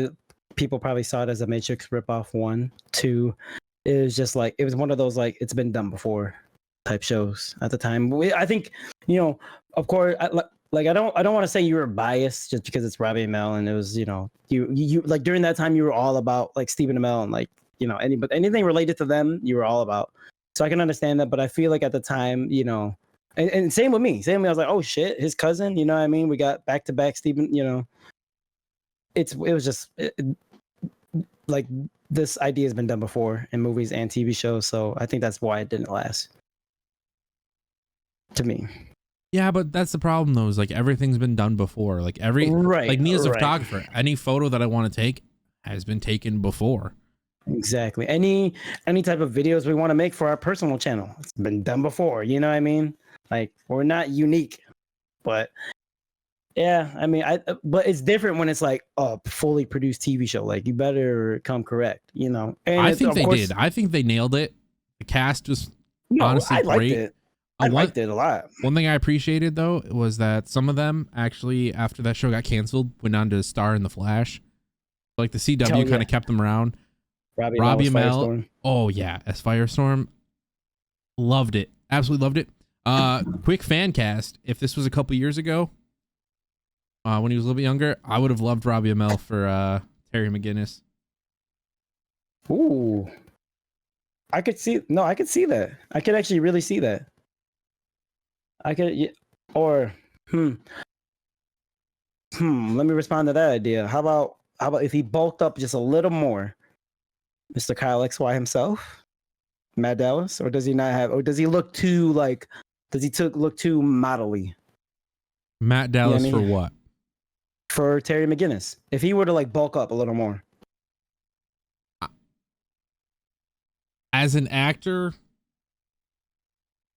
people probably saw it as a Matrix ripoff. 1, 2, it was just like it was one of those like it's been done before type shows at the time. I think, you know, of course, I don't want to say you were biased just because it's Robbie Amell and it was, you know, you like during that time you were all about like Stephen Amell and like, you know, anything related to them you were all about. So I can understand that, but I feel like at the time, you know, and same with me. I was like, oh shit, his cousin. You know what I mean? We got back to back Stephen. You know, it was just like this idea has been done before in movies and TV shows. So I think that's why it didn't last. To me. Yeah, but that's the problem though, is like everything's been done before. Like like me as a photographer, any photo that I want to take has been taken before. Exactly. Any type of videos we want to make for our personal channel, it's been done before. You know what I mean? Like, we're not unique, but yeah, I mean, but it's different when it's like a fully produced TV show. Like, you better come correct, you know. And I think they did. I think they nailed it. The cast was honestly I liked great. it. I liked it a lot. One thing I appreciated though was that some of them actually, after that show got canceled, went on to star in The Flash. Like the CW kind of kept them around. Robbie Amell. Oh yeah, as Firestorm. Loved it. Absolutely loved it. Quick fan cast. If this was a couple years ago, when he was a little bit younger, I would have loved Robbie Amell for Terry McGinnis. Ooh. I could see that. I could actually really see that. I could, or let me respond to that idea. How about if he bulked up just a little more, Mr. Kyle XY himself, Matt Dallas, or does he not have, or does he look too like, look too modelly? Matt Dallas, you know what I mean? For what? For Terry McGinnis, if he were to like bulk up a little more. As an actor,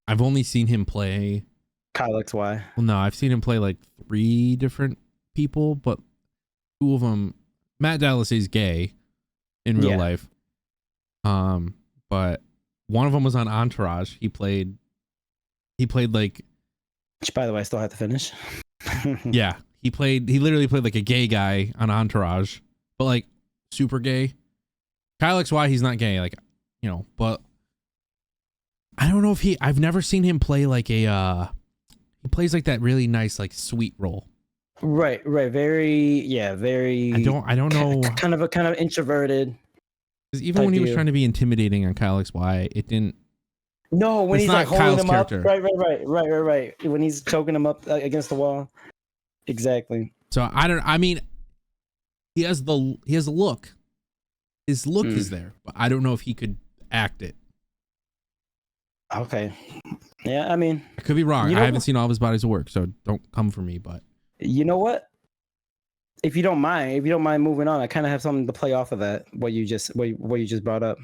I've only seen him play Kyle XY. Well, no, I've seen him play like 3 different people, but 2 of them, Matt Dallas is gay in real life. But one of them was on Entourage. He played like, which by the way, I still have to finish. Yeah, he literally played like a gay guy on Entourage, but like super gay. Kyle XY, he's not gay, like, you know, but I don't know if I've never seen him play like a, he plays like that really nice, like sweet role. Right. Very. I don't know. Kind of introverted. Because even when he was trying to be intimidating on Kyle XY, it didn't. No, when he's like holding him up. Right. When he's choking him up against the wall. Exactly. So I mean, he has the look. His look is there, but I don't know if he could act it. Okay. Yeah, I mean, I could be wrong. I haven't seen all of his bodies of work, so don't come for me. But you know what? If you don't mind moving on, I kind of have something to play off of that. What you just brought up.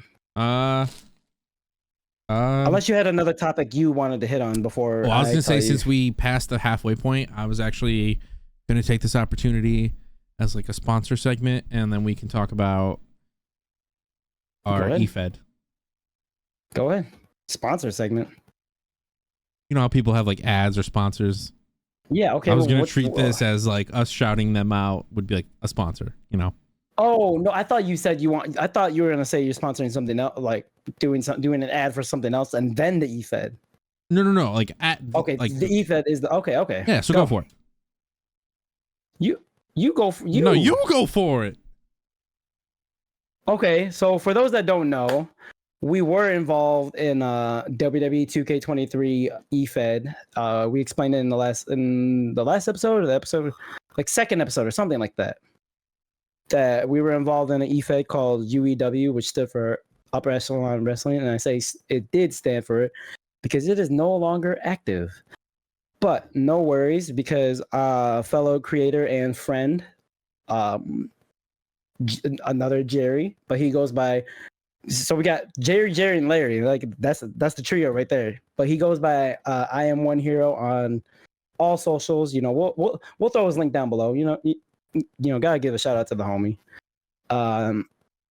Unless you had another topic you wanted to hit on before. Well, I was gonna say, since we passed the halfway point, I was actually gonna take this opportunity as like a sponsor segment, and then we can talk about our eFed. Go ahead. Sponsor segment. You know how people have like ads or sponsors? Yeah, okay. I was going to treat this as like us shouting them out would be like a sponsor, you know? Oh, no, I thought you said I thought you were going to say you're sponsoring something else, like doing an ad for something else and then the eFed. No. Like okay, like the eFed is the okay. Yeah, so go for it. You go for you. No, you go for it. Okay, so for those that don't know, we were involved in WWE 2K23 eFed. We explained it in the last episode, or the episode, like second episode or something like that. That we were involved in an eFed called UEW, which stood for Upper Echelon Wrestling, and I say it did stand for it because it is no longer active. But no worries, because fellow creator and friend, another Jerry, but he goes by. So we got Jerry, and Larry. Like that's the trio right there. But he goes by I Am One Hero on all socials. You know, we'll throw his link down below. You know, gotta give a shout out to the homie.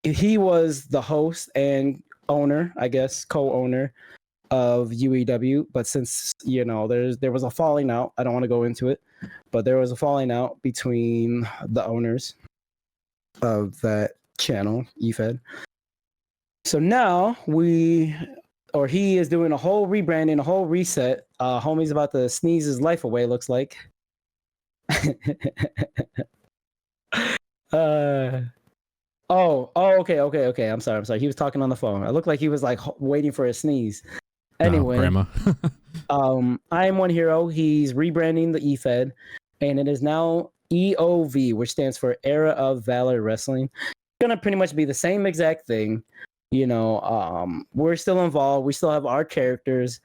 He was the host and owner, I guess, co-owner of UEW. But since there was a falling out, I don't want to go into it, but there was a falling out between the owners of that channel, eFed. So now he is doing a whole rebranding, a whole reset. Homie's about to sneeze his life away, looks like. Okay. I'm sorry. He was talking on the phone. It looked like he was like waiting for a sneeze. Anyway, Grandma. I Am One Hero. He's rebranding the eFed, and it is now EOV, which stands for Era of Valor Wrestling. It's gonna pretty much be the same exact thing. We're still involved. We still have our characters.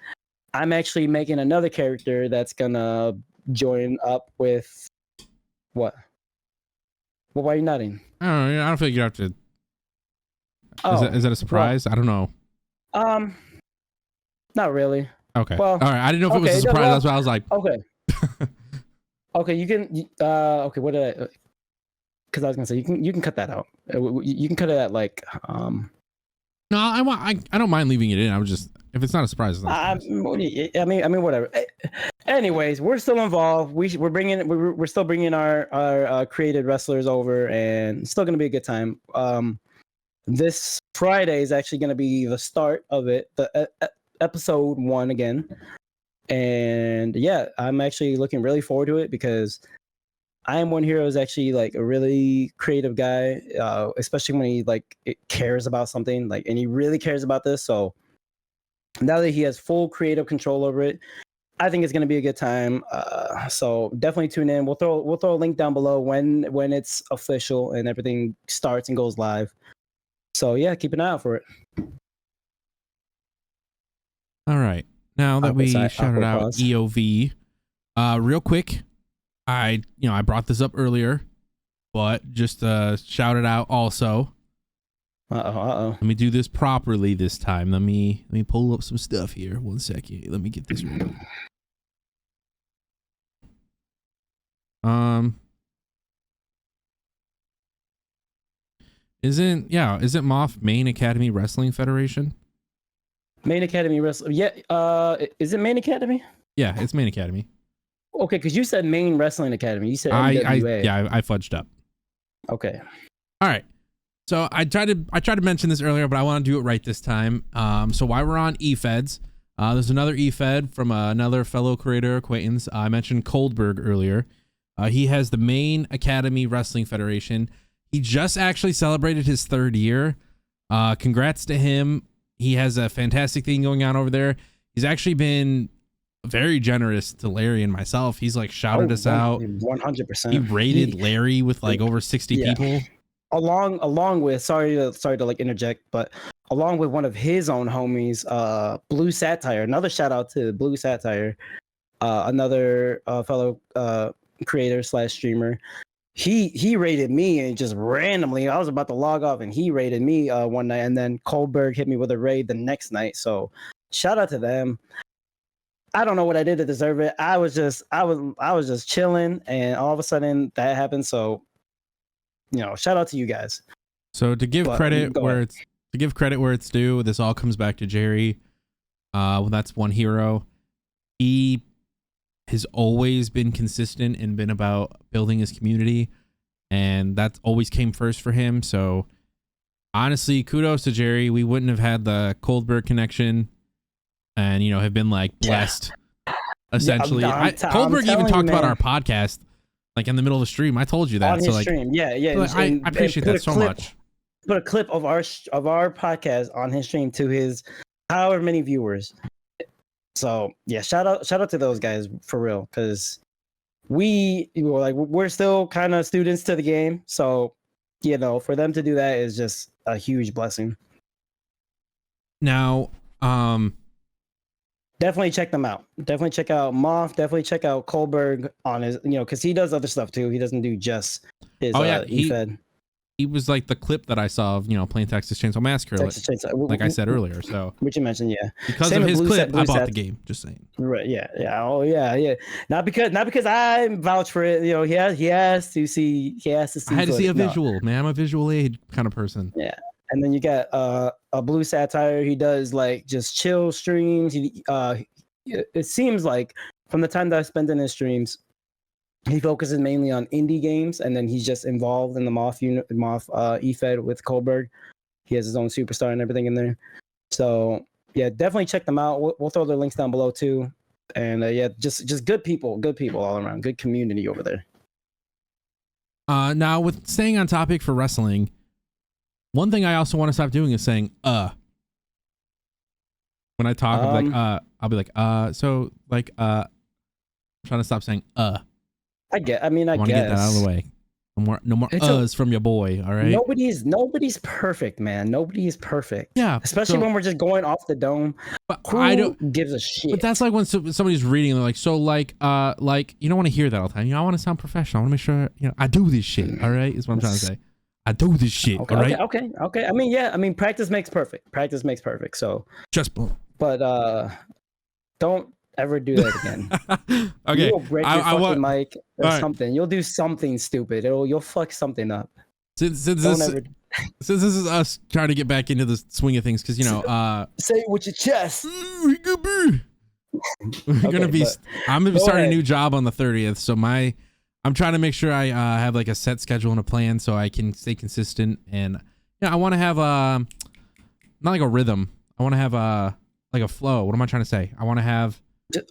I'm actually making another character that's gonna join up with what? Well, why are you nodding? I don't feel like you have to. Oh, is that a surprise? I don't know. Not really. Okay. Well, all right. I didn't know if it was a surprise. Well, that's why I was like, okay. Okay, you can. Okay, what did I? Because I was gonna say you can cut that out. You can cut it at like. No, I don't mind leaving it in. I was just, if it's not a surprise, it's not a surprise. I mean, whatever. Anyways, we're still involved. We're still bringing our created wrestlers over, and it's still gonna be a good time. This Friday is actually gonna be the start of it, the episode 1 again, and yeah, I'm actually looking really forward to it because I Am One Hero is actually like a really creative guy, especially when he like cares about something, like, and he really cares about this. So now that he has full creative control over it, I think it's going to be a good time. So definitely tune in. We'll throw a link down below when it's official and everything starts and goes live. So yeah, keep an eye out for it. All right. Now that we shouted out EOV, real quick, I brought this up earlier, but just shout it out also. Let me do this properly this time. Let me pull up some stuff here. 1 second. Let me get this ready. Isn't MOF Main Academy Wrestling Federation? Main Academy Wrestling. Yeah. Is it Main Academy? Yeah, it's Main Academy. Okay, because you said Main Wrestling Academy. You said MWA. I fudged up. Okay. All right. So I tried to mention this earlier, but I want to do it right this time. So while we're on eFeds, there's another eFed from another fellow creator acquaintance. I mentioned Coldberg earlier. He has the Main Academy Wrestling Federation. He just actually celebrated his 3rd year. Congrats to him. He has a fantastic thing going on over there. He's actually been very generous to Larry and myself. He's like shouted us out. 100%. He rated Larry with like over 60 people. Along with sorry to like interject, but along with one of his own homies, Blue Satire. Another shout out to Blue Satire, another fellow creator / streamer. He rated me and just randomly. I was about to log off and he rated me one night, and then Kohlberg hit me with a raid the next night. So shout out to them. I don't know what I did to deserve it. I was just chilling, and all of a sudden that happened. So, shout out to you guys. So to give credit where it's due, this all comes back to Jerry. Well, that's One Hero. He has always been consistent and been about building his community, and that always came first for him. So honestly, kudos to Jerry. We wouldn't have had the Coldberg connection and have been like blessed essentially. Coldberg even talked about our podcast like in the middle of the stream. I told you that. On his stream. Yeah. I appreciate that so much. Put a clip of our podcast on his stream to his however many viewers. So yeah, shout out to those guys for real, because we're still kind of students to the game. So for them to do that is just a huge blessing. Now, definitely check them out. Definitely check out Moth. Definitely check out Kohlberg on his, because he does other stuff too. He doesn't do just his eFed. He was like the clip that I saw of, playing Texas Chainsaw Massacre, like I said earlier. So which you mentioned, yeah. Because of his clip, I bought the game. Just saying. Right? Yeah. Oh yeah. Not because I vouch for it. He has to see. I had to see a visual, man. I'm a visual aid kind of person. Yeah. And then you got a Blue Satire. He does like just chill streams. It seems like from the time that I spent in his streams, he focuses mainly on indie games, and then he's just involved in the Moth eFed with Kohlberg. He has his own superstar and everything in there. So yeah, definitely check them out. We'll throw their links down below too. And yeah, just good people all around. Good community over there. Now with staying on topic for wrestling, one thing I also want to stop doing is saying when I talk. I'll be like so like I'm trying to stop saying I want to get that out of the way. No more uhs from your boy. All right. Nobody's perfect, man. Nobody is perfect. Yeah. Especially when we're just going off the dome. But Who gives a shit? But that's like when somebody's reading and they're like, so like you don't want to hear that all the time. I want to sound professional. I want to make sure I do this shit. All right, is what I'm trying to say. I do this shit. Okay, all right. Okay. I mean, practice makes perfect. Practice makes perfect. So just boom. But don't ever do that again. Okay. You'll break your fucking mic or something. You'll do something stupid. You'll fuck something up. Since this is us trying to get back into the swing of things, because say it with your chest. I'm gonna be starting a new job on the 30th, so I'm trying to make sure I have like a set schedule and a plan so I can stay consistent. And I want to have not like a rhythm. I want to have like a flow. What am I trying to say? I want to have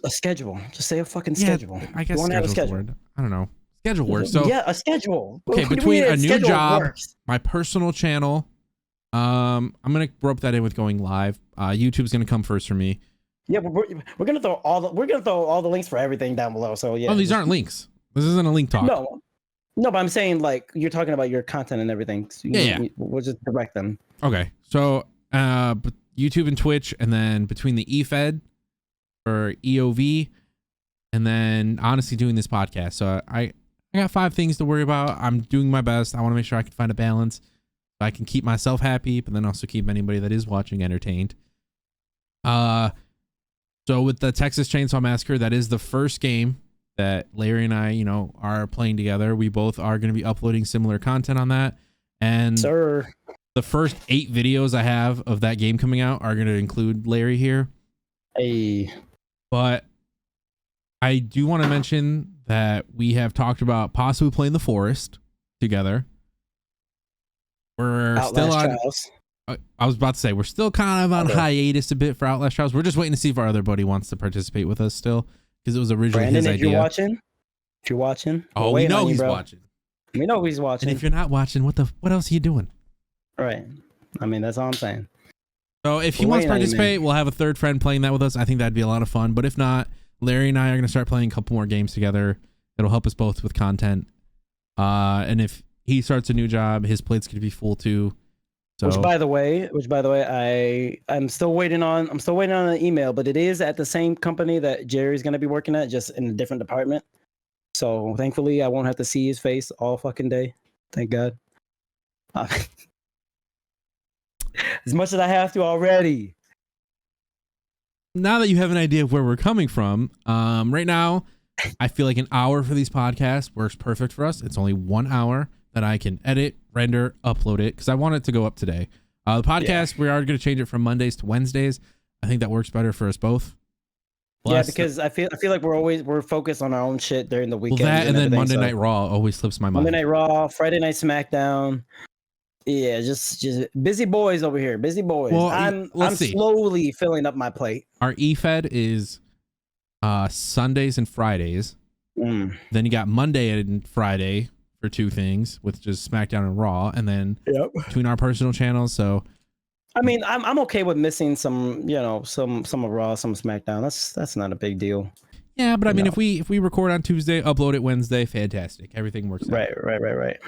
a schedule. Just say a fucking schedule. I guess schedule's the word. I don't know. Schedule works. So yeah, a schedule. Okay, between a new job, my personal channel, I'm gonna rope that in with going live. YouTube's gonna come first for me. Yeah, but we're gonna throw all the links for everything down below. So yeah. Oh, these aren't links. This isn't a link talk. No, but I'm saying like you're talking about your content and everything. So we'll just direct them. Okay, so YouTube and Twitch, and then between the eFed or EOV, and then honestly doing this podcast. So I got 5 things to worry about. I'm doing my best. I want to make sure I can find a balance. So I can keep myself happy, but then also keep anybody that is watching entertained. So with the Texas Chainsaw Massacre, that is the first game that Larry and I, are playing together. We both are going to be uploading similar content on that. And the first 8 videos I have of that game coming out are going to include Larry here. But I do want to mention that we have talked about possibly playing The Forest together. We're still on Trials. I was about to say we're still kind of on hiatus a bit for Outlast Trials. We're just waiting to see if our other buddy wants to participate with us still, because it was originally his idea. If you're watching, oh, we know he's watching. We know he's watching. And if you're not watching, what else are you doing? Right. I mean, that's all I'm saying. So if he wants to participate, we'll have a third friend playing that with us. I think that'd be a lot of fun. But if not, Larry and I are going to start playing a couple more games together. It'll help us both with content. And if he starts a new job, his plate's going to be full too. So, which by the way, I'm still waiting on an email, but it is at the same company that Jerry's going to be working at, just in a different department. So thankfully, I won't have to see his face all fucking day. Thank God. As much as I have to already. Now that you have an idea of where we're coming from, right now, I feel like an hour for these podcasts works perfect for us. It's only 1 hour that I can edit, render, upload it, because I want it to go up today. The podcast, we are going to change it from Mondays to Wednesdays. I think that works better for us both. Plus, because I feel like we're focused on our own shit during the weekend. Well, that and then Monday Night Raw always slips my mind. Monday Night Raw, Friday Night SmackDown. Yeah, just busy boys over here. Busy boys. Well, I'm slowly filling up my plate. Our eFed is Sundays and Fridays. Then you got Monday and Friday for 2 things, with just SmackDown and Raw, and then between our personal channels. So I mean, I'm okay with missing some of Raw, some SmackDown. That's not a big deal. Yeah, but I mean, if we record on Tuesday, upload it Wednesday, fantastic. Everything works out. Right.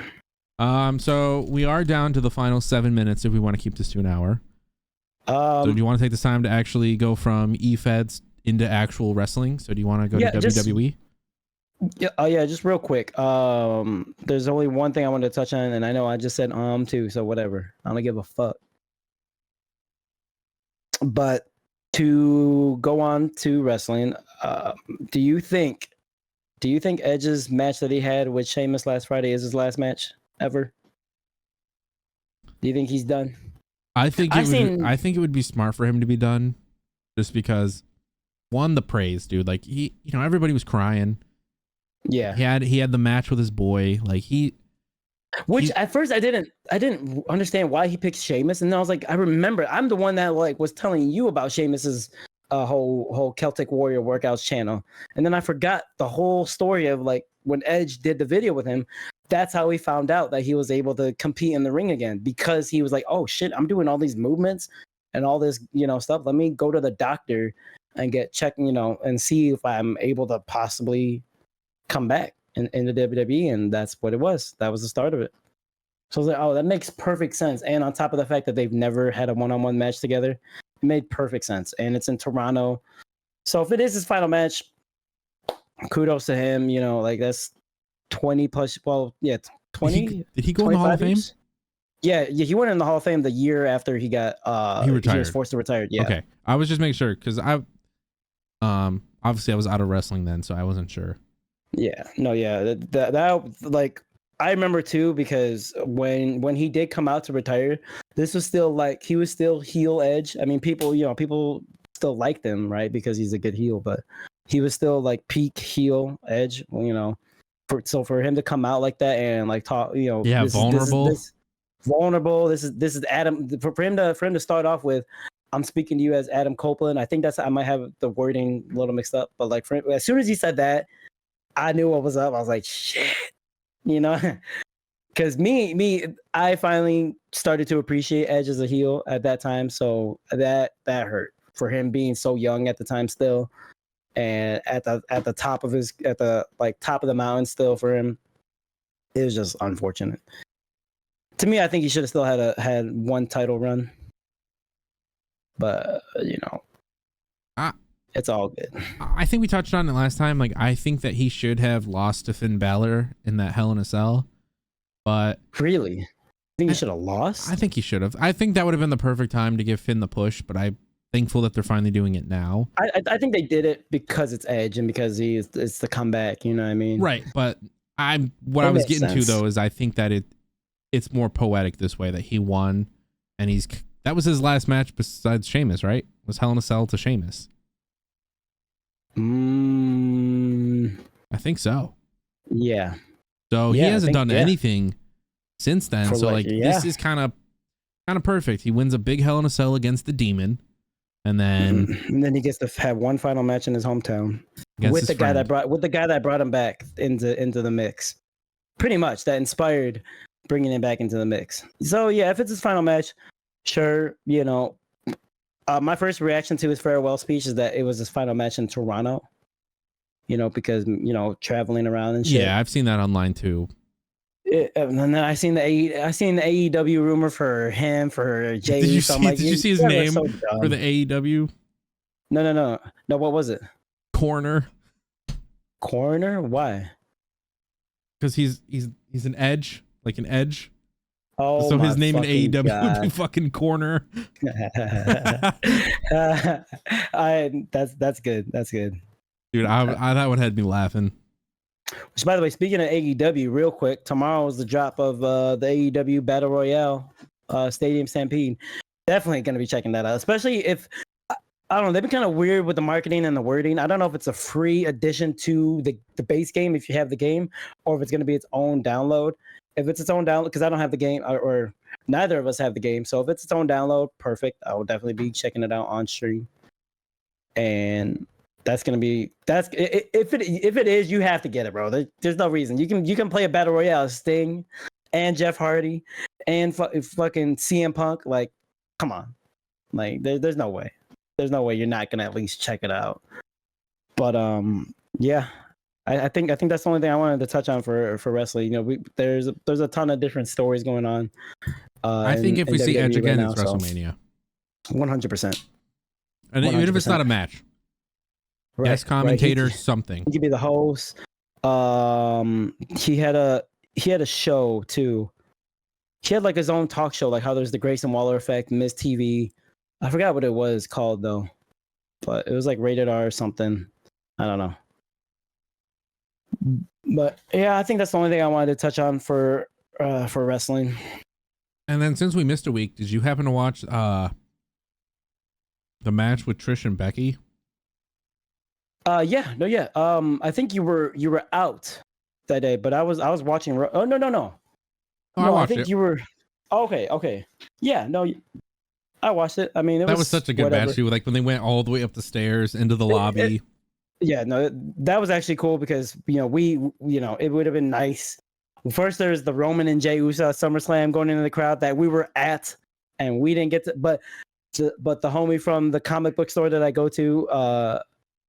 So we are down to the final 7 minutes if we want to keep this to an hour. So do you want to take this time to actually go from eFeds into actual wrestling? So do you want to go to WWE? Yeah, just real quick. There's only one thing I wanted to touch on, and I know I just said too, so whatever. I don't give a fuck. But to go on to wrestling, do you think Edge's match that he had with Sheamus last Friday is his last match ever? Do you think he's done? I think it would be smart for him to be done, just because, one, the praise, dude. Like everybody was crying. Yeah, he had the match with his boy. Which at first I didn't understand why he picked Sheamus, and then I was like, I remember I'm the one that was telling you about Sheamus's whole Celtic Warrior workouts channel, and then I forgot the whole story of when Edge did the video with him. That's how he found out that he was able to compete in the ring again, because he was like, oh shit, I'm doing all these movements and all this stuff. Let me go to the doctor and get checked, and see if I'm able to possibly come back. in the WWE, and that's what it was. That was the start of it. So I was like, oh, that makes perfect sense. And on top of the fact that they've never had a one-on-one match together, it made perfect sense. And it's in Toronto. So if it is his final match, kudos to him. You know, like that's 20 plus. Well, yeah, 20. Did he go in the Hall of Fame? Years? Yeah, he went in the Hall of Fame the year after he got he retired. He was forced to retire. Yeah. Okay. I was just making sure because obviously I was out of wrestling then, so I wasn't sure. Yeah. No, yeah. That like I remember too, because when he did come out to retire, this was still like he was still heel Edge. I mean, people still liked him, right? Because he's a good heel, but he was still like peak heel Edge, you know. So for him to come out like that and like talk, you know, yeah, vulnerable. Vulnerable. This is Adam. For him to start off with, I'm speaking to you as Adam Copeland. I think I might have the wording a little mixed up, but like as soon as he said that, I knew what was up. I was like, shit, you know, because I finally started to appreciate Edge as a heel at that time. So that hurt for him being so young at the time still, and at the top of top of the mountain still for him. It was just unfortunate. To me, I think he should have still had one title run, but you know, it's all good. I think we touched on it last time. Like, I think that he should have lost to Finn Balor in that Hell in a Cell, but really, I think he should have lost. I think he should have. I think that would have been the perfect time to give Finn the push, but I'm thankful that they're finally doing it now. I think they did it because it's Edge and because it's the comeback. You know what I mean? Right, but I was getting to though is I think that it's more poetic this way that he won, and that was his last match besides Sheamus, right? It was Hell in a Cell to Sheamus. I think so. Yeah. So he hasn't done anything since then. So this is kind of perfect. He wins a big Hell in a Cell against the Demon, and then he gets to have one final match in his hometown with the guy that brought him back into the mix. Pretty much that inspired bringing him back into the mix. So yeah, if it's his final match, sure. You know, my first reaction to his farewell speech is that it was his final match in Toronto. You know, because you know, traveling around and shit. Yeah, I've seen that online too. And then I seen the AEW rumor for him for Jay. Did you see his name for the AEW? No. What was it? Corner. Why? Because he's an Edge. Like an Edge. Oh, so his name in AEW would be fucking Corner. That's good. That's good. Dude, I that one had me laughing. Which, by the way, speaking of AEW, real quick, tomorrow is the drop of the AEW Battle Royale Stadium Stampede. Definitely going to be checking that out, especially if I don't know. They've been kind of weird with the marketing and the wording. I don't know if it's a free addition to the base game if you have the game, or if it's going to be its own download. If it's its own download, because I don't have the game, or neither of us have the game. So if it's its own download, perfect. I will definitely be checking it out on stream. And if it is, you have to get it, bro. There's no reason. You can play a battle royale, Sting, and Jeff Hardy, and fucking CM Punk. Like, come on, like there's no way. There's no way you're not gonna at least check it out. But yeah. I think that's the only thing I wanted to touch on for wrestling. You know, there's a ton of different stories going on. I think if we see Edge again, it's WrestleMania. 100%. And even if it's not a match, right, guest commentator, right. Something. He could be the host. He had a show too. He had like his own talk show, like how there's the Grayson Waller Effect, Miss TV. I forgot what it was called though, but it was like rated R or something. I don't know. But yeah, I think that's the only thing I wanted to touch on for wrestling. And then since we missed a week, did you happen to watch the match with Trish and Becky? Yeah. I think you were out that day, but I was watching. Oh no. I think you were. Okay. Yeah, no, I watched it. I mean, that was such a good match too. Like when they went all the way up the stairs into the lobby. Yeah, no, that was actually cool because it would have been nice. First, there's the Roman and Jey Uso SummerSlam going into the crowd that we were at, and we didn't get to. But the homie from the comic book store that I go to,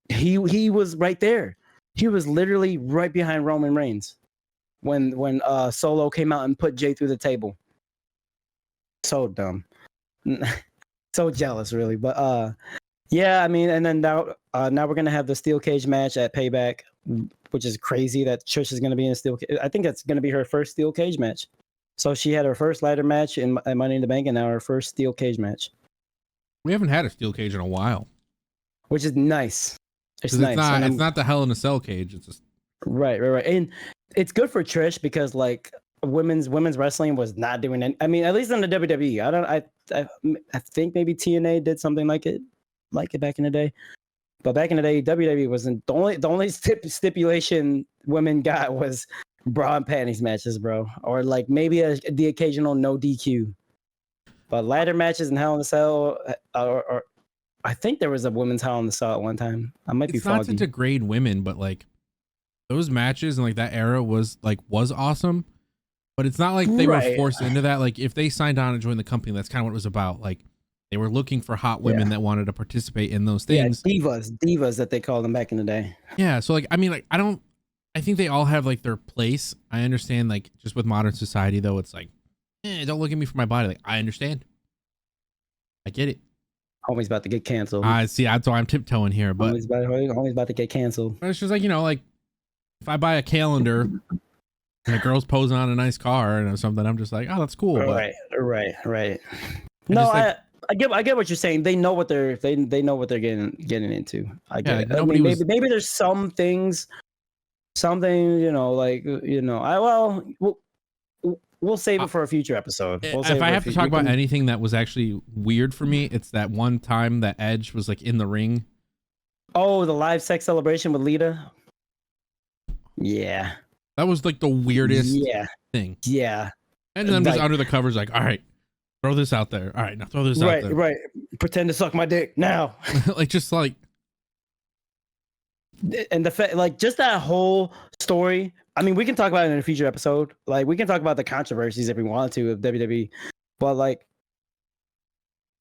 he was right there. He was literally right behind Roman Reigns when Solo came out and put Jay through the table. So dumb. So jealous, really. But yeah, I mean, and then now we're gonna have the steel cage match at Payback, which is crazy that Trish is gonna be in a steel. I think that's gonna be her first steel cage match. So she had her first ladder match in Money in the Bank, and now her first steel cage match. We haven't had a steel cage in a while, which is nice. It's nice. It's not the Hell in a Cell cage. It's just right, and it's good for Trish because like women's wrestling was not doing it. I mean, at least in the WWE. I think maybe TNA did something like it back in the day. But back in the day, WWE wasn't the only stipulation women got was bra and panties matches, bro, or like maybe the occasional no DQ. But ladder matches and Hell in a Cell, or I think there was a women's Hell in a Cell at one time. I might be foggy. It's not to degrade women, but like those matches and like that era was awesome. But it's not like they were forced into that. Like if they signed on and joined the company, that's kind of what it was about. Like they were looking for hot women that wanted to participate in those things. Yeah, divas that they called them back in the day. Yeah. So like, I mean, like I think they all have like their place. I understand like just with modern society though, it's like, don't look at me for my body. Like I understand. I get it. Homie's about to get canceled. I see. That's why I'm tiptoeing here, but homie's about to get canceled. It's just like, like if I buy a calendar and a girl's posing on a nice car and something, I'm just like, oh, that's cool. Right. No, I get what you're saying. They know what they're getting into. I get it. I mean, maybe there's some things, we'll save it for a future episode. If I have to talk about anything that was actually weird for me, it's that one time that Edge was like in the ring. Oh, the live sex celebration with Lita. Yeah. That was like the weirdest thing. Yeah. And then just under the covers, like, all right, throw this out there. All right, now throw this out there. Right. Pretend to suck my dick now. Like, just like. And the fact, like, just that whole story. I mean, we can talk about it in a future episode. Like, we can talk about the controversies if we want to of WWE, but like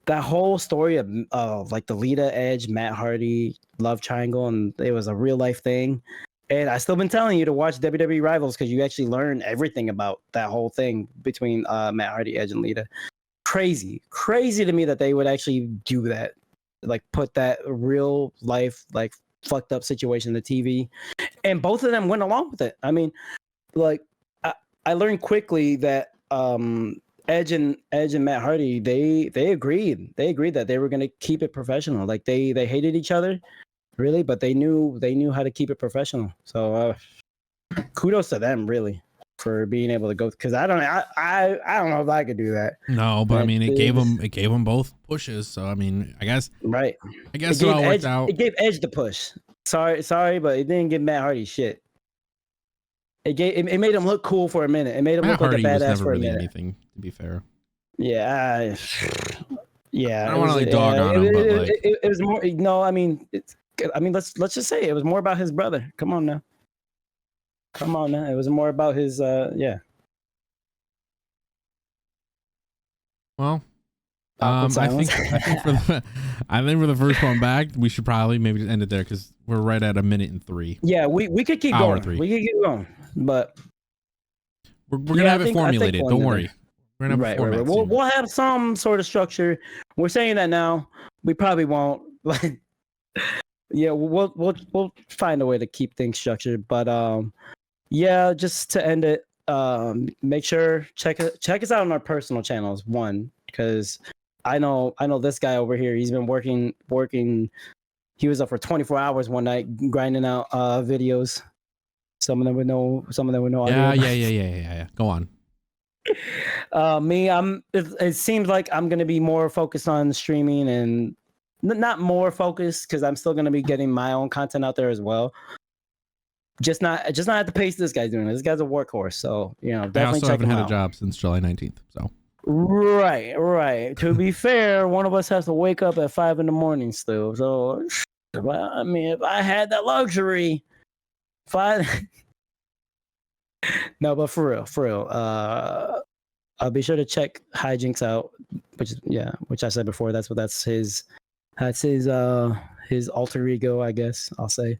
that whole story of like the Lita, Edge, Matt Hardy love triangle, and it was a real life thing. And I still been telling you to watch WWE Rivals because you actually learn everything about that whole thing between Matt Hardy, Edge, and Lita. Crazy to me that they would actually do that, like put that real life like fucked up situation on the TV, and both of them went along with it. I mean, like I learned quickly that Edge and Matt Hardy they agreed that they were gonna keep it professional. Like they hated each other, really, but they knew how to keep it professional. So kudos to them, really, for being able to go. Because I don't know if I could do that. No, but I mean, it gave them both pushes. So I mean, I guess it all worked out. It gave Edge the push. Sorry, but it didn't give Matt Hardy shit. It made him look cool for a minute. It made him look like a badass for a minute. Anything, to be fair. Yeah. I don't want to like dog on him, but like it was more. No, I mean, let's just say it was more about his brother. Come on now. It was more about his. Yeah. Well, I think for the first one back, we should probably maybe just end it there because we're right at 1 minute and 3. Yeah, we could keep going. 3. We could keep going, but we're gonna have it formulated. Don't worry. We're gonna have right. We'll have some sort of structure. We're saying that now. We probably won't. Like, yeah, we'll find a way to keep things structured. But yeah, just to end it, make sure check us out on our personal channels. One, because I know this guy over here. He's been working. He was up for 24 hours one night grinding out videos. Some of them with no audio. Yeah. Go on. Me, it seems like I'm gonna be more focused on streaming, and not more focused because I'm still gonna be getting my own content out there as well. Just not at the pace this guy's doing. This guy's a workhorse, so definitely. I also haven't had a job since July 19th, so. Right. To be fair, one of us has to wake up at 5 a.m. still. So, well, I mean, if I had that luxury, 5. No, but for real. I'll be sure to check Hijinks out, which I said before. That's his alter ego, I guess I'll say.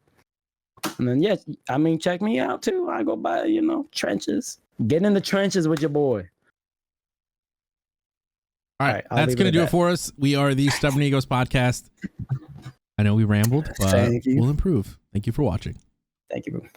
And then, yes, I mean, check me out too. I go by, you know, trenches. Get in the trenches with your boy. All right, that's going to do it for us. We are the Stubborn Egos podcast. I know we rambled, but we'll improve. Thank you for watching. Thank you.